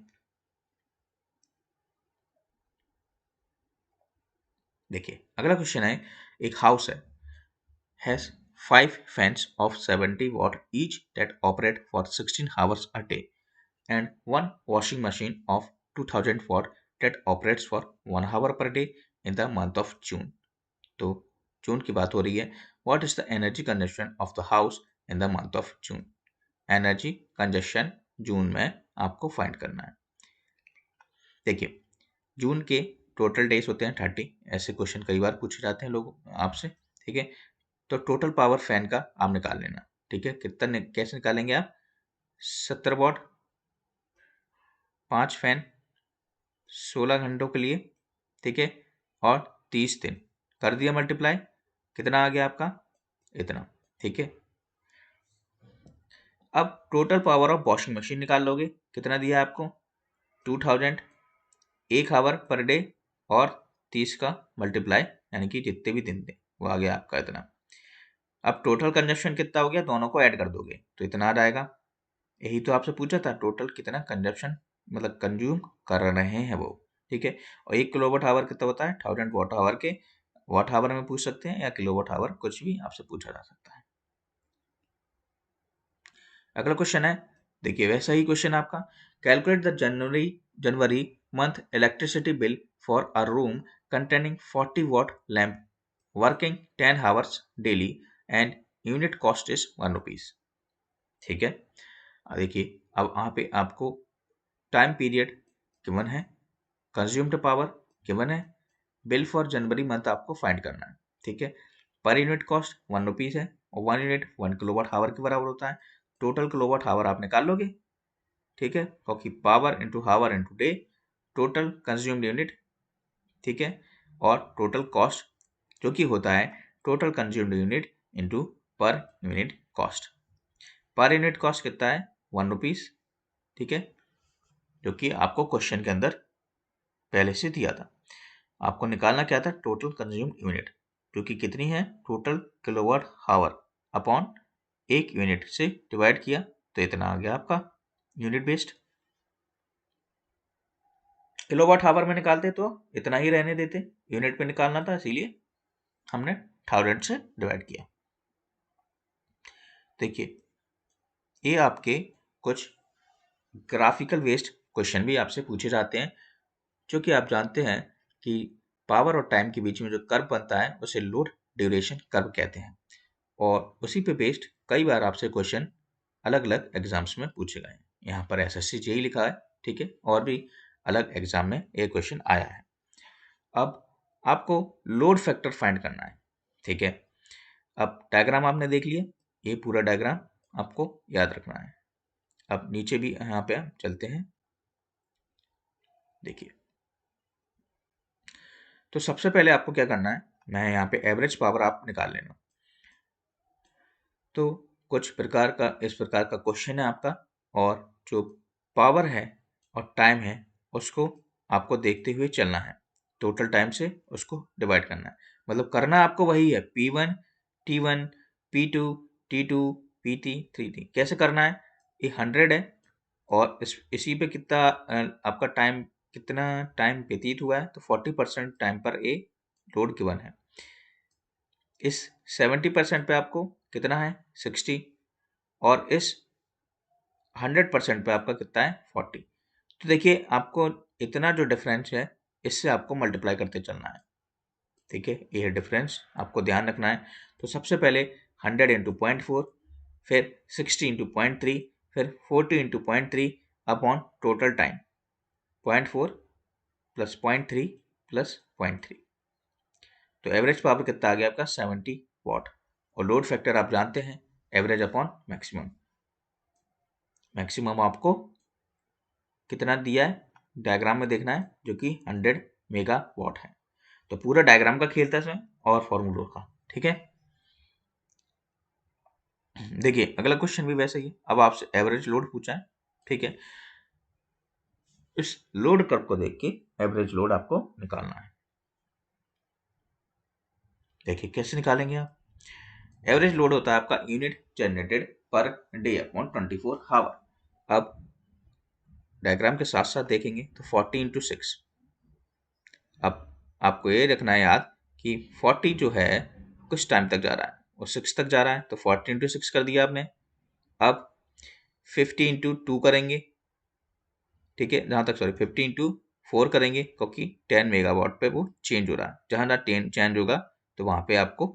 देखिए अगला क्वेश्चन है, एक हाउस है, has 5 fans of 70 watt each that operate for 16 hours a day and one washing machine of 2000 watt that operates for 1 hour per day in the month of June. तो जून की बात हो रही है, what is the energy consumption of the house in the month of June? Energy consumption June में आपको फाइंड करना है। देखिए जून के टोटल डेज होते हैं 30, ऐसे क्वेश्चन कई बार पूछे जाते हैं लोग आपसे, ठीक है। तो टोटल पावर फैन का आप निकाल लेना, ठीक है, कितना कैसे निकालेंगे आप, 70 वॉट, 5 फैन, 16 घंटों के लिए, ठीक है, और 30 दिन, कर दिया मल्टीप्लाई, कितना आ गया आपका, इतना, ठीक है। अब total power of washing machine निकाल लोगे, कितना दिया आपको, 2000, 1 आवर पर डे, और 30 का मल्टीप्लाई, यानी कि जितने भी दिन थे वो आ गया आपका इतना। अब टोटल कंजप्शन कितना हो गया, दोनों को ऐड कर दोगे तो इतना आ जाएगा। यही तो आपसे पूछा था, टोटल कितना कंजप्शन मतलब कंज्यूम कर रहे हैं वो, ठीक है। और 1 किलोवाट आवर कितना होता है, 1000 वाट आवर के, वाट आवर में पूछ सकते हैं या किलोवाट आवर, कुछ भी आपसे पूछा जा सकता है। अगला क्वेश्चन है, देखिए वैसा ही क्वेश्चन आपका, calculate the January month electricity bill for a room containing 40 what lamp working 10 hours daily and unit cost is 1 rupees, ठीक है। देखिए अब वहाँ पे आपको टाइम पीरियड गिवन है, कंज्यूम्ड पावर गिवन है, बिल फॉर जनवरी मंथ आपको फाइंड करना है, ठीक है। पर यूनिट कॉस्ट 1 रुपीज है और 1 यूनिट 1 किलोवाट आवर के बराबर होता है। टोटल किलोवाट आवर आप निकाल लोगे, ठीक है, क्योंकि power into our into day, total consumed unit, ठीक है, और टोटल कॉस्ट जो कि होता है total consumed unit into per unit cost. Per unit cost कितना है, 1 रुपीज, ठीक है, जो कि आपको क्वेश्चन के अंदर पहले से दिया था। आपको निकालना क्या था, टोटल कंज्यूम यूनिट, जो कि कितनी है, total kilowatt hour upon 1 unit से डिवाइड किया तो इतना आ गया आपका यूनिट बेस्ड। किलोवाट आवर में निकालते तो इतना ही रहने देते, यूनिट पे निकालना था इसीलिए हमने 1000 से डिवाइड किया। देखिए ये आपके कुछ ग्राफिकल बेस्ड क्वेश्चन भी आपसे पूछे जाते हैं, जो कि आप जानते हैं कि पावर और टाइम के बीच में जो कर्व बनता है उसे लोड ड्यूरेशन कर्व कहते हैं, और उसी पे बेस्ड कई बार आपसे क्वेश्चन अलग अलग एग्जाम्स में पूछे गए हैं। यहाँ पर एसएससी जेई लिखा है, ठीक है, और भी अलग एग्जाम में ये क्वेश्चन आया है। अब आपको लोड फैक्टर फाइंड करना है, ठीक है। अब डायग्राम आपने देख लिया, ये पूरा डायग्राम आपको याद रखना है। अब नीचे भी यहाँ पे हम चलते हैं, देखिए तो सबसे पहले आपको क्या करना है, मैं यहाँ पे एवरेज पावर आप निकाल लेना। तो कुछ प्रकार का इस प्रकार का क्वेश्चन है आपका, और जो पावर है और टाइम है उसको आपको देखते हुए चलना है, टोटल टाइम से उसको डिवाइड करना है, मतलब करना आपको वही है, P1 T1 P2 T2 P3 कैसे करना है, ये 100 है, और इसी पे कितना आपका टाइम, कितना टाइम व्यतीत हुआ है, तो 40% टाइम पर ए लोड गिवन है। इस 70% पे आपको कितना है, 60, और इस 100% पे आपका कितना है, 40। तो देखिए आपको इतना जो डिफरेंस है इससे आपको मल्टीप्लाई करते चलना है। ठीक है, ये है डिफरेंस, आपको ध्यान रखना है। तो सबसे पहले 100 इंटू 0.4, फिर 60 इंटू 0.3, फिर 40 into 0.3 upon total time 0.4 plus 0.3 plus 0.3। तो एवरेज पावर कितना आ गया आपका 70 वाट। और लोड फैक्टर आप जानते हैं, एवरेज अपॉन मैक्सिमम। मैक्सिमम आपको कितना दिया है डायग्राम में देखना है, जो कि 100 मेगा वाट है। तो पूरा डायग्राम का खेल था इसमें और फॉर्मूलों का। ठीक है, देखिए अगला क्वेश्चन भी वैसे ही, अब आपसे एवरेज लोड पूछा है। ठीक है, इस लोड कर्व को देख के एवरेज लोड आपको निकालना है। देखिए कैसे निकालेंगे आप। एवरेज लोड होता है आपका यूनिट जनरेटेड पर डे अपॉन 24 हावर। अब डायग्राम के साथ साथ देखेंगे तो 40 इंटू 6। अब आपको ये रखना है याद कि 40 जो है कुछ टाइम तक जा रहा है और 6 तक जा रहा है, तो 40 इंटू 6 कर दिया आपने। अब 50 इंटू 2 करेंगे। ठीक है, जहां तक सॉरी 50 इंटू 4 करेंगे, क्योंकि 10 मेगावाट पे वो चेंज हो रहा है। जहां ना 10 चेंज होगा तो वहां पे आपको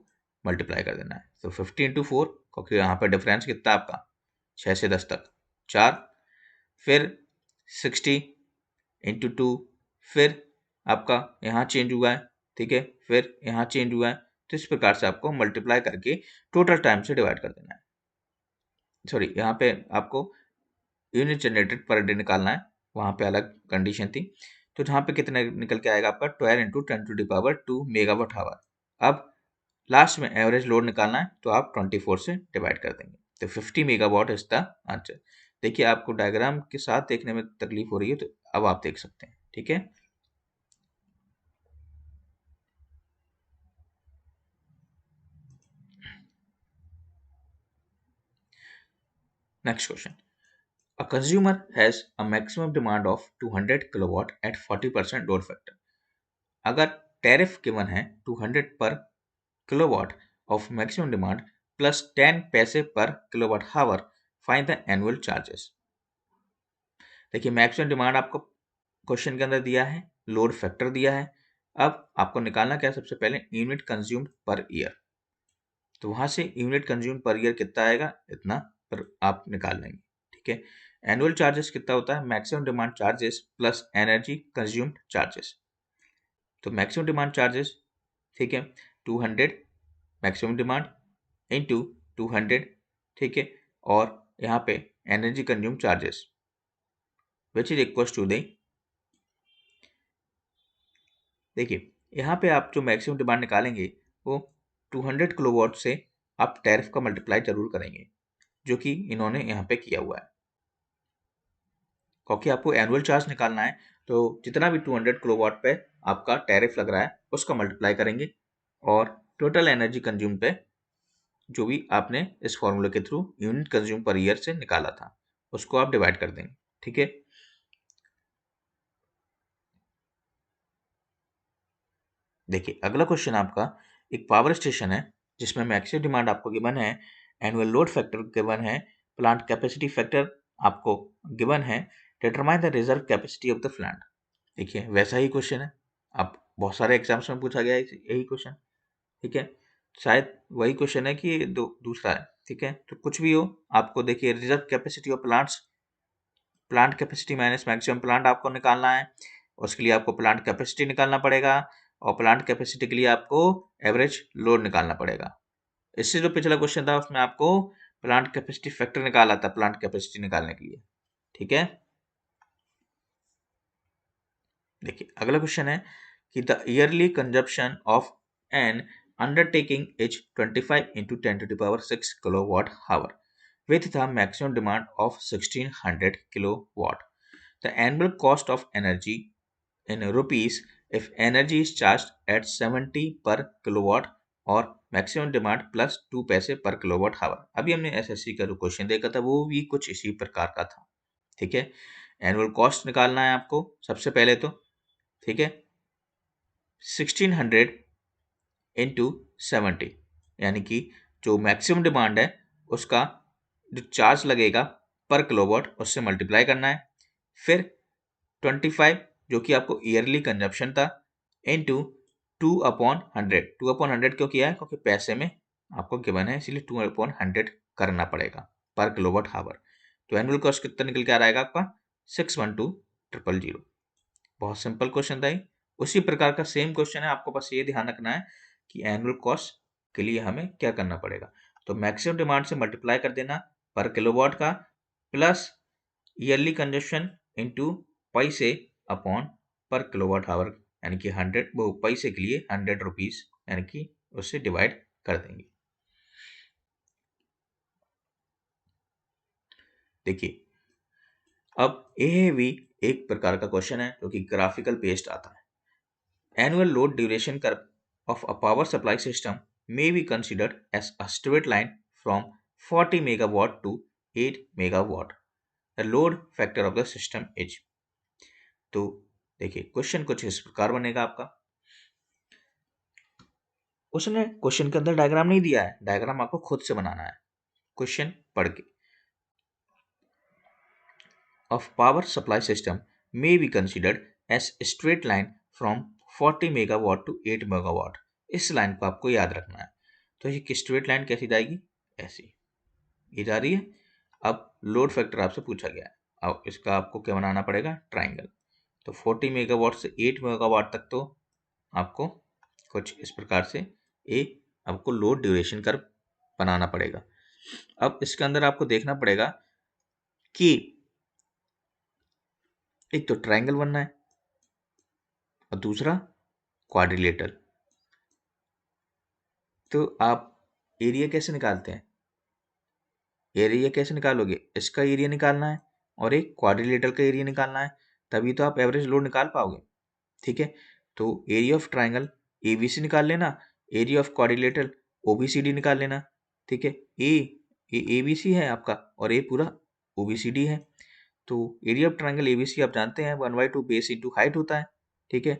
मल्टीप्लाई कर देना है। तो 50 इंटू 4, क्योंकि यहाँ पे डिफरेंस कितना आपका 6 से 10 तक 4, फिर 60 इंटू 2, फिर आपका यहाँ चेंज हुआ है। ठीक है, फिर यहाँ चेंज हुआ है। तो इस प्रकार से आपको मल्टीप्लाई करके टोटल टाइम से डिवाइड कर देना है। सॉरी, यहाँ पे आपको यूनिट जनरेटेड पर डे निकालना है, वहां पे अलग कंडीशन थी। तो जहाँ पे कितना निकल के आएगा आपका 12 इंटू 10⁻², मेगावाट आवर। अब लास्ट में एवरेज लोड निकालना है, तो आप 24 से डिवाइड कर देंगे। तो 50 मेगावाट इज द आंसर। देखिए आपको डायग्राम के साथ देखने में तकलीफ हो रही है, तो अब आप देख सकते हैं। ठीक है, next question. A consumer has a maximum demand of 200 kilowatt at 40% load factor. अगर टैरिफ गिवन है 200 per kilowatt of maximum demand plus 10 paise per kilowatt hour, find the annual charges. देखिए मैक्सिमम डिमांड आपको क्वेश्चन के अंदर दिया है, लोड फैक्टर दिया है। अब आपको निकालना क्या है, सबसे पहले यूनिट कंज्यूम्ड पर ईयर। तो वहां से यूनिट कंज्यूम पर ईयर कितना आएगा, इतना पर आप निकाल लेंगे। ठीक है, एनुअल चार्जेस कितना होता है, maximum demand charges plus energy consumed charges. तो मैक्सिमम डिमांड चार्जेस, ठीक है, 200 मैक्सिमम डिमांड इंटू 200। ठीक है, और यहाँ पे energy consume charges which is equal to the, देखिए यहाँ पे आप जो मैक्सिमम डिमांड निकालेंगे वो 200 किलोवाट से आप टैरिफ का मल्टीप्लाई जरूर करेंगे, जो कि इन्होंने यहाँ पे किया हुआ है। क्योंकि आपको एनुअल चार्ज निकालना है, तो जितना भी 200 किलोवाट पे आपका टैरिफ लग रहा है उसका मल्टीप्लाई करेंगे, और टोटल एनर्जी कंज्यूम पे जो भी आपने इस फॉर्मूले के through unit consume per year से निकाला था उसको आप डिवाइड कर देंगे। ठीक है, देखिए अगला क्वेश्चन आपका, एक पावर स्टेशन है जिसमें मैक्सिमम डिमांड आपको गिवन है, एनुअल लोड फैक्टर गिवन है, प्लांट कैपेसिटी फैक्टर आपको गिवन है, determine the reserve capacity of the plant. देखिए वैसा ही क्वेश्चन है, आप बहुत सारे एग्जाम्स में पूछा गया है यही क्वेश्चन। ठीक है, शायद वही क्वेश्चन है कि दूसरा है। ठीक है, तो कुछ भी हो, आपको देखिए reserve capacity of plants, plant capacity minus maximum plant आपको निकालना है। उसके लिए आपको प्लांट कैपेसिटी निकालना पड़ेगा, और प्लांट कैपेसिटी के लिए आपको एवरेज लोड निकालना पड़ेगा। इससे जो पिछला क्वेश्चन था उसमें आपको प्लांट कैपेसिटी फैक्टर निकाला था प्लांट कैपेसिटी निकालने के लिए। ठीक है, देखिए अगला क्वेश्चन है कि the yearly consumption of an undertaking is 25 into 10⁻6 kilowatt hour with the maximum demand of 1600 kilowatt. The annual cost of energy in rupees if energy is charged at 70 per kilowatt और मैक्सिमम डिमांड प्लस 2 पैसे पर किलोवाट हावर। अभी हमने एसएससी का जो क्वेश्चन देखा था वो भी कुछ इसी प्रकार का था। ठीक है, एनुअल कॉस्ट निकालना है आपको सबसे पहले तो। ठीक है, 1600 इंटू 70, यानी कि जो मैक्सिमम डिमांड है उसका जो चार्ज लगेगा पर किलोवाट उससे मल्टीप्लाई करना है, फिर 25 जो कि आपको ईयरली कंजप्शन था, इनटू 2/100। 2/100 क्यों किया है? क्योंकि पैसे में आपको गिवन है, इसलिए 2/100 करना पड़ेगा पर किलोवाट हावर। तो एनुअल कॉस्ट कितना निकल के आ रहेगा आपका? 612,000। बहुत सिंपल क्वेश्चन था ये। उसी प्रकार का सेम क्वेश्चन है, आपको बस ये ध्यान रखना है कि एनुअल कॉस्ट के लिए हमें क्या करना पड़ेगा। तो मैक्सिमम डिमांड से मल्टीप्लाई कर देना पर किलोवाट का, प्लस ईयरली कंजप्शन इनटू पैसे अपॉन पर किलोवाट आवर, यानी कि 100, वो पैसे के लिए 100 रुपीज, यानी कि उससे डिवाइड कर देंगे। देखिए, अब ये भी एक प्रकार का क्वेश्चन है जो कि ग्राफिकल बेस्ड आता है। Annual load duration curve of a power supply system may be considered as a straight line from 40 megawatt to 8 megawatt. The load factor of the system is। तो देखिए, क्वेश्चन कुछ इस प्रकार बनेगा आपका। उसने क्वेश्चन के अंदर डायग्राम नहीं दिया है, डायग्राम आपको खुद से बनाना है क्वेश्चन पढ़ के। Of power supply system may be considered as straight line from 40 megawatt to 8 megawatt. इस लाइन को आपको याद रखना है। तो ये स्ट्रेट लाइन कैसी जाएगी? ऐसी ये जा रही है। अब लोड फैक्टर आपसे पूछा गया है, अब इसका आपको क्या बनाना पड़ेगा? ट्राइंगल। तो 40 मेगावाट से 8 मेगावाट तक तो आपको कुछ इस प्रकार से आपको लोड ड्यूरेशन कर्व बनाना पड़ेगा। अब इसके अंदर आपको देखना पड़ेगा कि एक तो ट्रायंगल बनना है और दूसरा क्वाड्रिलेटरल। तो आप एरिया कैसे निकालते हैं? एरिया कैसे निकालोगे? इसका एरिया निकालना है और एक क्वाड्रिलेटरल का एरिया निकालना है, तभी तो आप एवरेज लोड निकाल पाओगे। ठीक है, तो एरिया ऑफ ट्राइंगल एबीसी निकाल लेना, एरिया ऑफ क्वाड्रिलेटरल ओबीसीडी निकाल लेना। ठीक है, एबीसी है आपका और ए पूरा ओबीसीडी है। तो एरिया ऑफ ट्राइंगल एबीसी आप जानते हैं 1/2 बेस इंटू हाइट होता है। ठीक है,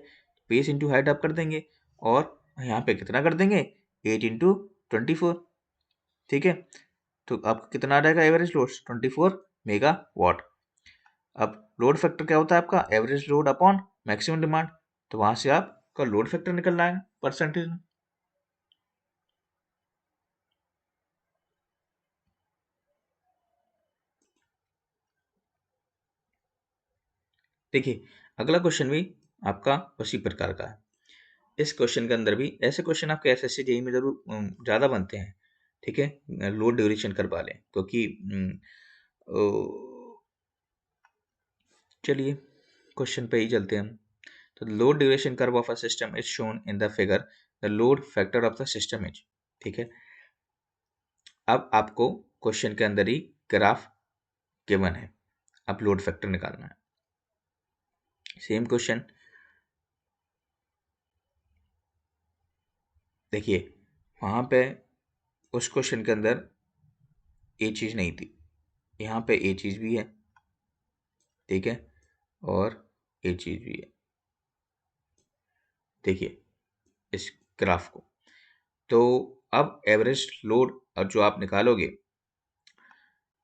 बेस इंटू हाइट आप कर देंगे और यहाँ पे कितना कर देंगे? 8 इंटू 24। ठीक है, तो आपको कितना आ जाएगा एवरेज लोड? 24 मेगावाट। अब लोड फैक्टर क्या होता है आपका? Average load upon maximum demand. तो वहां से आपका लोड फैक्टर निकल रहा है परसेंटेज में। देखिए, अगला क्वेश्चन भी आपका उसी प्रकार का है। इस क्वेश्चन के अंदर भी ऐसे क्वेश्चन आपके एसएससी जेईई में जरूर ज़्यादा बनते हैं। ठीक है, लोड ड्यूरेशन करवा लें क्योंकि चलिए क्वेश्चन पे ही चलते हैं हम। तो load duration curve of a system is shown in the figure, the load factor of the system is. ठीक है, अब आपको क्वेश्चन के अंदर ही ग्राफ गिवन है, अब लोड फैक्टर निकालना है। सेम क्वेश्चन देखिए, वहां पे उस क्वेश्चन के अंदर ये चीज नहीं थी, यहाँ पे ये चीज भी है। ठीक है, और ये चीज भी है। देखिए इस ग्राफ को, तो अब एवरेज लोड और जो आप निकालोगे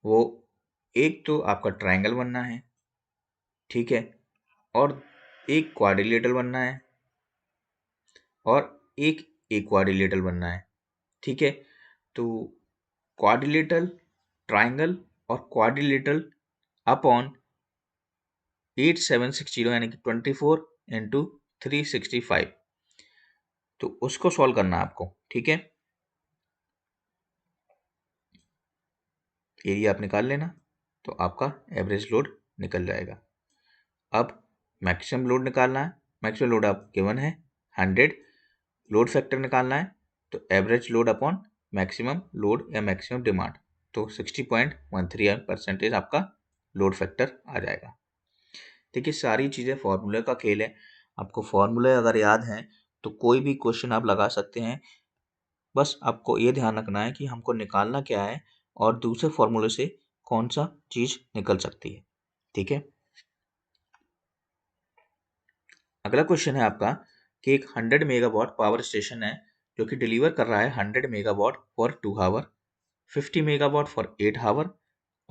वो एक तो आपका ट्रायंगल बनना है। ठीक है, और एक क्वाड्रिलेटरल बनना है और एक इक्वाड्रिलेटरल बनना है। ठीक है, तो क्वाड्रिलेटरल, ट्रायंगल और क्वाड्रिलेटरल अपॉन 8760 यानी कि 24 इंटू 365, तो उसको सॉल्व करना है आपको। ठीक है, एरिया आप निकाल लेना तो आपका एवरेज लोड निकल जाएगा। अब मैक्सिमम लोड निकालना है, मैक्सिमम लोड आप गिवन है 100, लोड फैक्टर निकालना है तो average load upon maximum load या मैक्सिमम डिमांड, तो 60.13% आपका लोड फैक्टर आ जाएगा। देखिए सारी चीज़ें फॉर्मूले का खेल है, आपको फॉर्मूले अगर याद हैं तो कोई भी क्वेश्चन आप लगा सकते हैं। बस आपको ये ध्यान रखना है कि हमको निकालना क्या है और दूसरे फॉर्मूले से कौन सा चीज़ निकल सकती है। ठीक है, अगला क्वेश्चन है आपका कि एक 100 मेगावाट पावर स्टेशन है जो कि डिलीवर कर रहा है 100 megawatt for 2 hour, 50 megawatt for 8 hour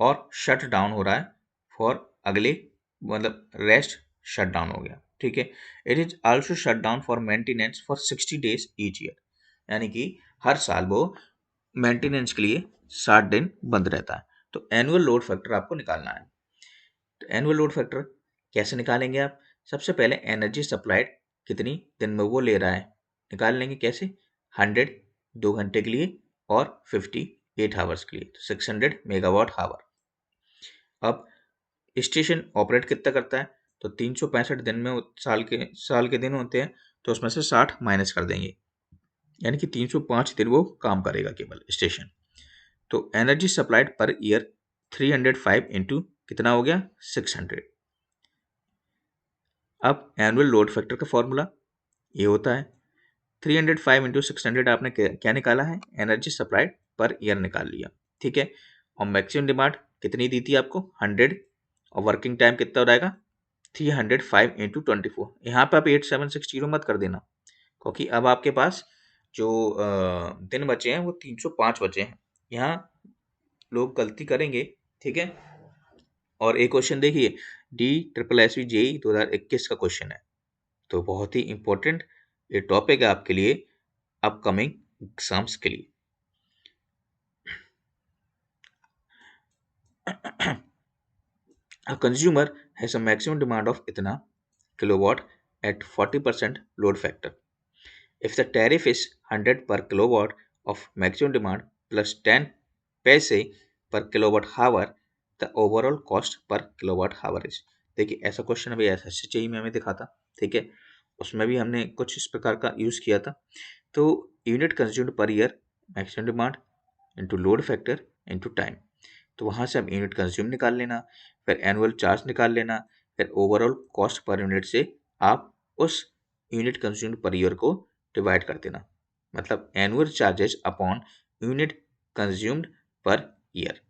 और शट डाउन हो रहा है फॉर अगले मतलब रेस्ट शट डाउन हो गया, ठीक है। It is also shut down for maintenance for 60 days each year, यानी कि हर साल वो मेंटेनेंस के लिए 60 दिन बंद रहता है। तो एनुअल लोड फैक्टर आपको निकालना है। तो एनुअल लोड फैक्टर कैसे निकालेंगे आप? सबसे पहले एनर्जी सप्लाइड कितनी दिन में वो ले रहा है निकाल लेंगे। कैसे? 100 2 घंटे के लिए और 50 8 आवर्स के लिए, तो 600 मेगावाट आवर। अब स्टेशन ऑपरेट कितना करता है? तो 365 दिन में साल के दिन होते हैं, तो उसमें से 60 माइनस कर देंगे, यानी कि 305 दिन वो काम करेगा केवल स्टेशन। तो energy supplied per year 305 into कितना हो गया? 600। अब एनुअल लोड फैक्टर का फॉर्मूला ये होता है 305 इंटू 600। आपने क्या निकाला है? एनर्जी सप्लाइड पर ईयर निकाल लिया, ठीक है। और मैक्सिमम डिमांड कितनी दी थी आपको? 100। और वर्किंग टाइम कितना हो जाएगा? 305 इंटू 24। यहाँ पे आप 8760 मत कर देना, क्योंकि अब आपके पास जो दिन बचे हैं वो 305 बचे हैं। यहाँ लोग गलती करेंगे, ठीक है। और एक क्वेश्चन देखिए, DSSC जेई 2021 का क्वेश्चन है, तो बहुत ही इंपॉर्टेंट ये टॉपिक है आपके लिए अपकमिंग एग्जाम्स के लिए। A consumer has a maximum demand of इतना kilowatt at 40% load factor. If the tariff is 100 per kilowatt of maximum demand plus 10 पैसे per kilowatt hour, the overall cost per kilowatt hour is। देखिए ऐसा क्वेश्चन अभी SSC में हमें दिखा था, ठीक है। उसमें भी हमने कुछ इस प्रकार का यूज़ किया था। तो unit consumed per year maximum demand into load factor into time, तो वहाँ से आप यूनिट कंज्यूम निकाल लेना, फिर एनुअल चार्ज निकाल लेना, फिर ओवरऑल कॉस्ट पर यूनिट से आप उस यूनिट कंज्यूम्ड पर ईयर को डिवाइड कर देना, मतलब annual charges upon unit consumed per year,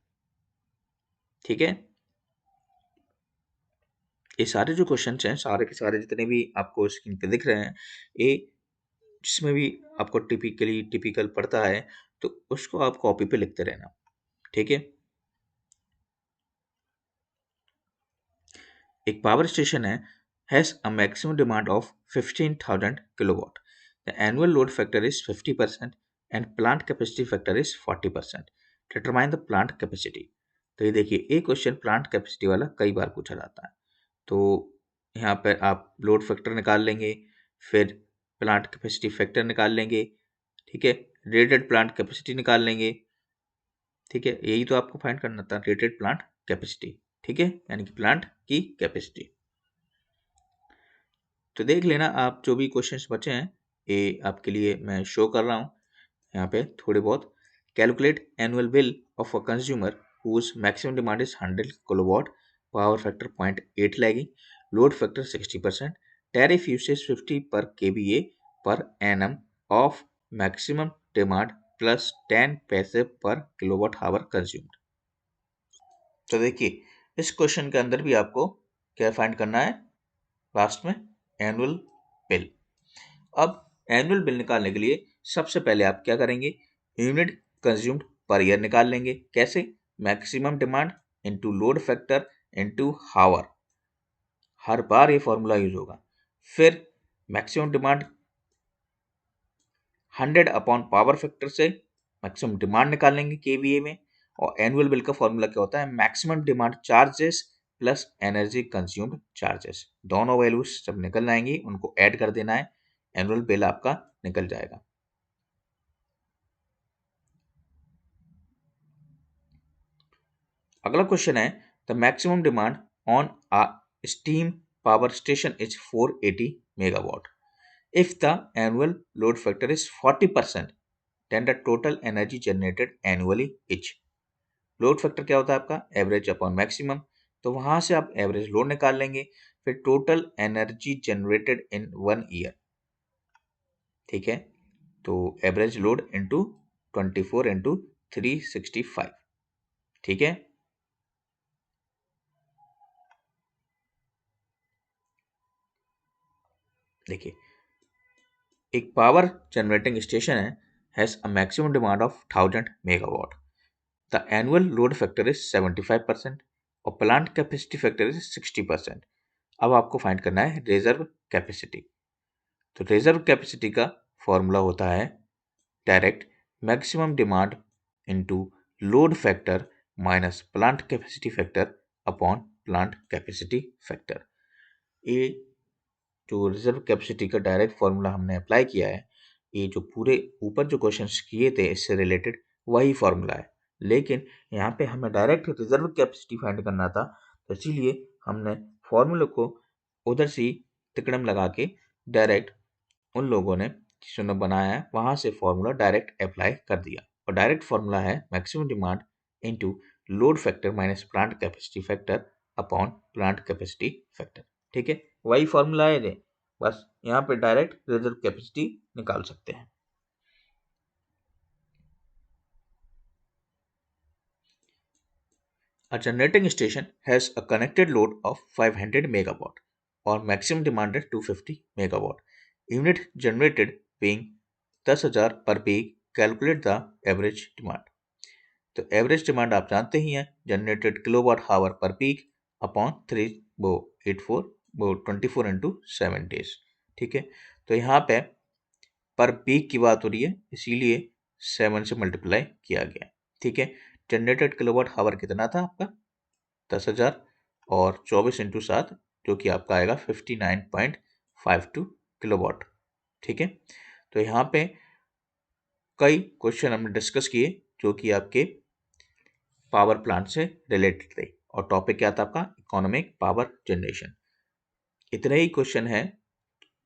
ठीक है। ये सारे जो क्वेश्चन हैं, सारे के सारे जितने भी आपको स्क्रीन पे दिख रहे हैं, ये जिसमें भी आपको टिपिकल पड़ता है, तो उसको आप कॉपी पे लिखते रहना, ठीक है। एक पावर स्टेशन है has a maximum demand of 15,000 kilowatt. The annual load factor is 50% and plant capacity factor is 40%. Determine the plant capacity. तो ये देखिए एक क्वेश्चन प्लांट कैपेसिटी वाला कई बार पूछा जाता है, तो यहाँ पर आप लोड फैक्टर निकाल लेंगे, फिर प्लांट कैपेसिटी फैक्टर निकाल लेंगे, ठीक है। रेटेड प्लांट कैपेसिटी निकाल लेंगे, ठीक है। यही तो आपको फाइंड करना था, रेटेड प्लांट कैपेसिटी, ठीक है, यानी कि प्लांट की कैपेसिटी। तो देख लेना आप जो भी क्वेश्चंस बचे हैं, ये आपके लिए मैं शो कर रहा हूँ यहाँ पे थोड़े बहुत। Calculate annual bill of a consumer whose maximum demand is 100 kilowatt, power factor 0.8 lagging, load factor 60%, tariff usage 50 per kVA per annum of maximum demand plus 10 paise per kilowatt hour consumed. तो देखिए इस क्वेश्चन के अंदर भी आपको क्या फाइंड करना है? लास्ट में एनुअल बिल। अब एनुअल बिल निकालने के लिए सबसे पहले आप क्या करेंगे? यूनिट कंज्यूम्ड पर ईयर निकाल लेंगे। कैसे? Maximum demand into load factor into hour, हर बार ये फॉर्मूला यूज होगा। फिर maximum demand 100 upon power factor से मैक्सिमम डिमांड निकालेंगे केवीए में। और एनुअल बिल का फॉर्मूला क्या होता है? Maximum demand charges plus energy consumed charges, दोनों वैल्यूज जब निकल आएंगी उनको ऐड कर देना है, एनुअल बिल आपका निकल जाएगा। अगला क्वेश्चन है the maximum demand on a steam power station is 480 megawatt. If the annual load factor is 40%, then the total energy generated annually is. Load factor क्या होता है आपका? एवरेज अपॉन मैक्सिमम, तो वहां से आप एवरेज लोड निकाल लेंगे, फिर total energy generated in 1 year, ठीक है। तो एवरेज लोड इंटू 24 इंटू 365, ठीक है। देखिए एक पावर जनरेटिंग स्टेशन है has a maximum demand of 1000 megawatt, the annual load factor is 75% और प्लांट कैपेसिटी फैक्टर इज 60%। अब आपको फाइंड करना है रिजर्व कैपेसिटी। तो रिजर्व कैपेसिटी का फॉर्मूला होता है direct maximum demand into load factor minus plant capacity factor upon plant capacity factor. ये जो रिजर्व कैपेसिटी का डायरेक्ट फॉर्मूला हमने अप्लाई किया है, ये जो पूरे ऊपर जो क्वेश्चंस किए थे इससे रिलेटेड वही फॉर्मूला है, लेकिन यहाँ पे हमें डायरेक्ट रिजर्व कैपेसिटी फाइंड करना था, तो इसीलिए हमने फॉर्मूले को उधर से ही तिकड़म लगा के डायरेक्ट उन लोगों ने जिन्होंने बनाया है वहां से फॉर्मूला डायरेक्ट अप्लाई कर दिया। और डायरेक्ट फॉर्मूला है maximum demand into load factor minus plant capacity factor upon plant capacity factor. ठीक है, वही फॉर्मूला है, बस यहाँ पे डायरेक्ट रिजर्व कैपेसिटी निकाल सकते हैं। A generating station has a connected load of 500 megawatt or maximum demand is 250 megawatt. Unit generated being 10,000 per peak. Calculate the average demand. तो एवरेज डिमांड आप जानते ही हैं, जनरेटेड किलोवाट हावर पर पीक अपॉन 24 इंटू 7 डेज। ठीक है, तो यहाँ पे पर पीक की बात हो रही है, इसीलिए 7 से मल्टीप्लाई किया गया। ठीक है, जनरेटेड किलोवाट हावर कितना था आपका 10,000 और 24 इंटू 7 जो कि आपका आएगा 59.52 किलोवाट। ठीक है, तो यहाँ पे कई क्वेश्चन हमने डिस्कस किए जो कि आपके पावर प्लांट से रिलेटेड थे, और टॉपिक क्या था आपका इकोनॉमिक पावर जनरेशन। इतने ही क्वेश्चन हैं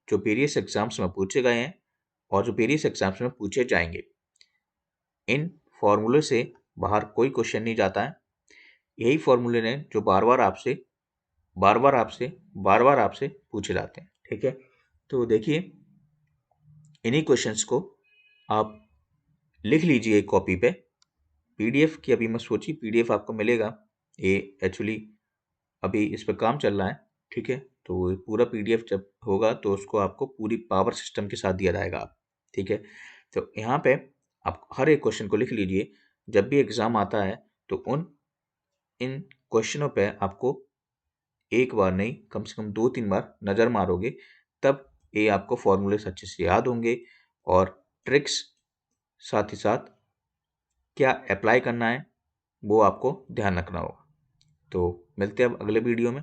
जो प्रीवियस एग्जाम्स में पूछे गए हैं और जो प्रीवियस एग्जाम्स में पूछे जाएंगे। इन फॉर्मूले से बाहर कोई क्वेश्चन नहीं जाता है, यही फॉर्मूले ने जो बार बार आपसे पूछे जाते हैं। ठीक है, तो देखिए इन्हीं क्वेश्चंस को आप लिख लीजिए एक कॉपी पे। पीडीएफ की अभी मत सोचिए, पीडीएफ आपको मिलेगा, ये एक्चुअली अभी इस पर काम चल रहा है। ठीक है, तो पूरा पीडीएफ जब होगा तो उसको आपको पूरी पावर सिस्टम के साथ दिया जाएगा आप। ठीक है, तो यहाँ पे आप हर एक क्वेश्चन को लिख लीजिए, जब भी एग्जाम आता है तो इन क्वेश्चनों पे आपको एक बार नहीं कम से कम 2-3 बार नज़र मारोगे, तब ये आपको फॉर्मूले अच्छे से याद होंगे और ट्रिक्स साथ ही साथ क्या अप्लाई करना है वो आपको ध्यान रखना होगा। तो मिलते हैं अब अगले वीडियो में।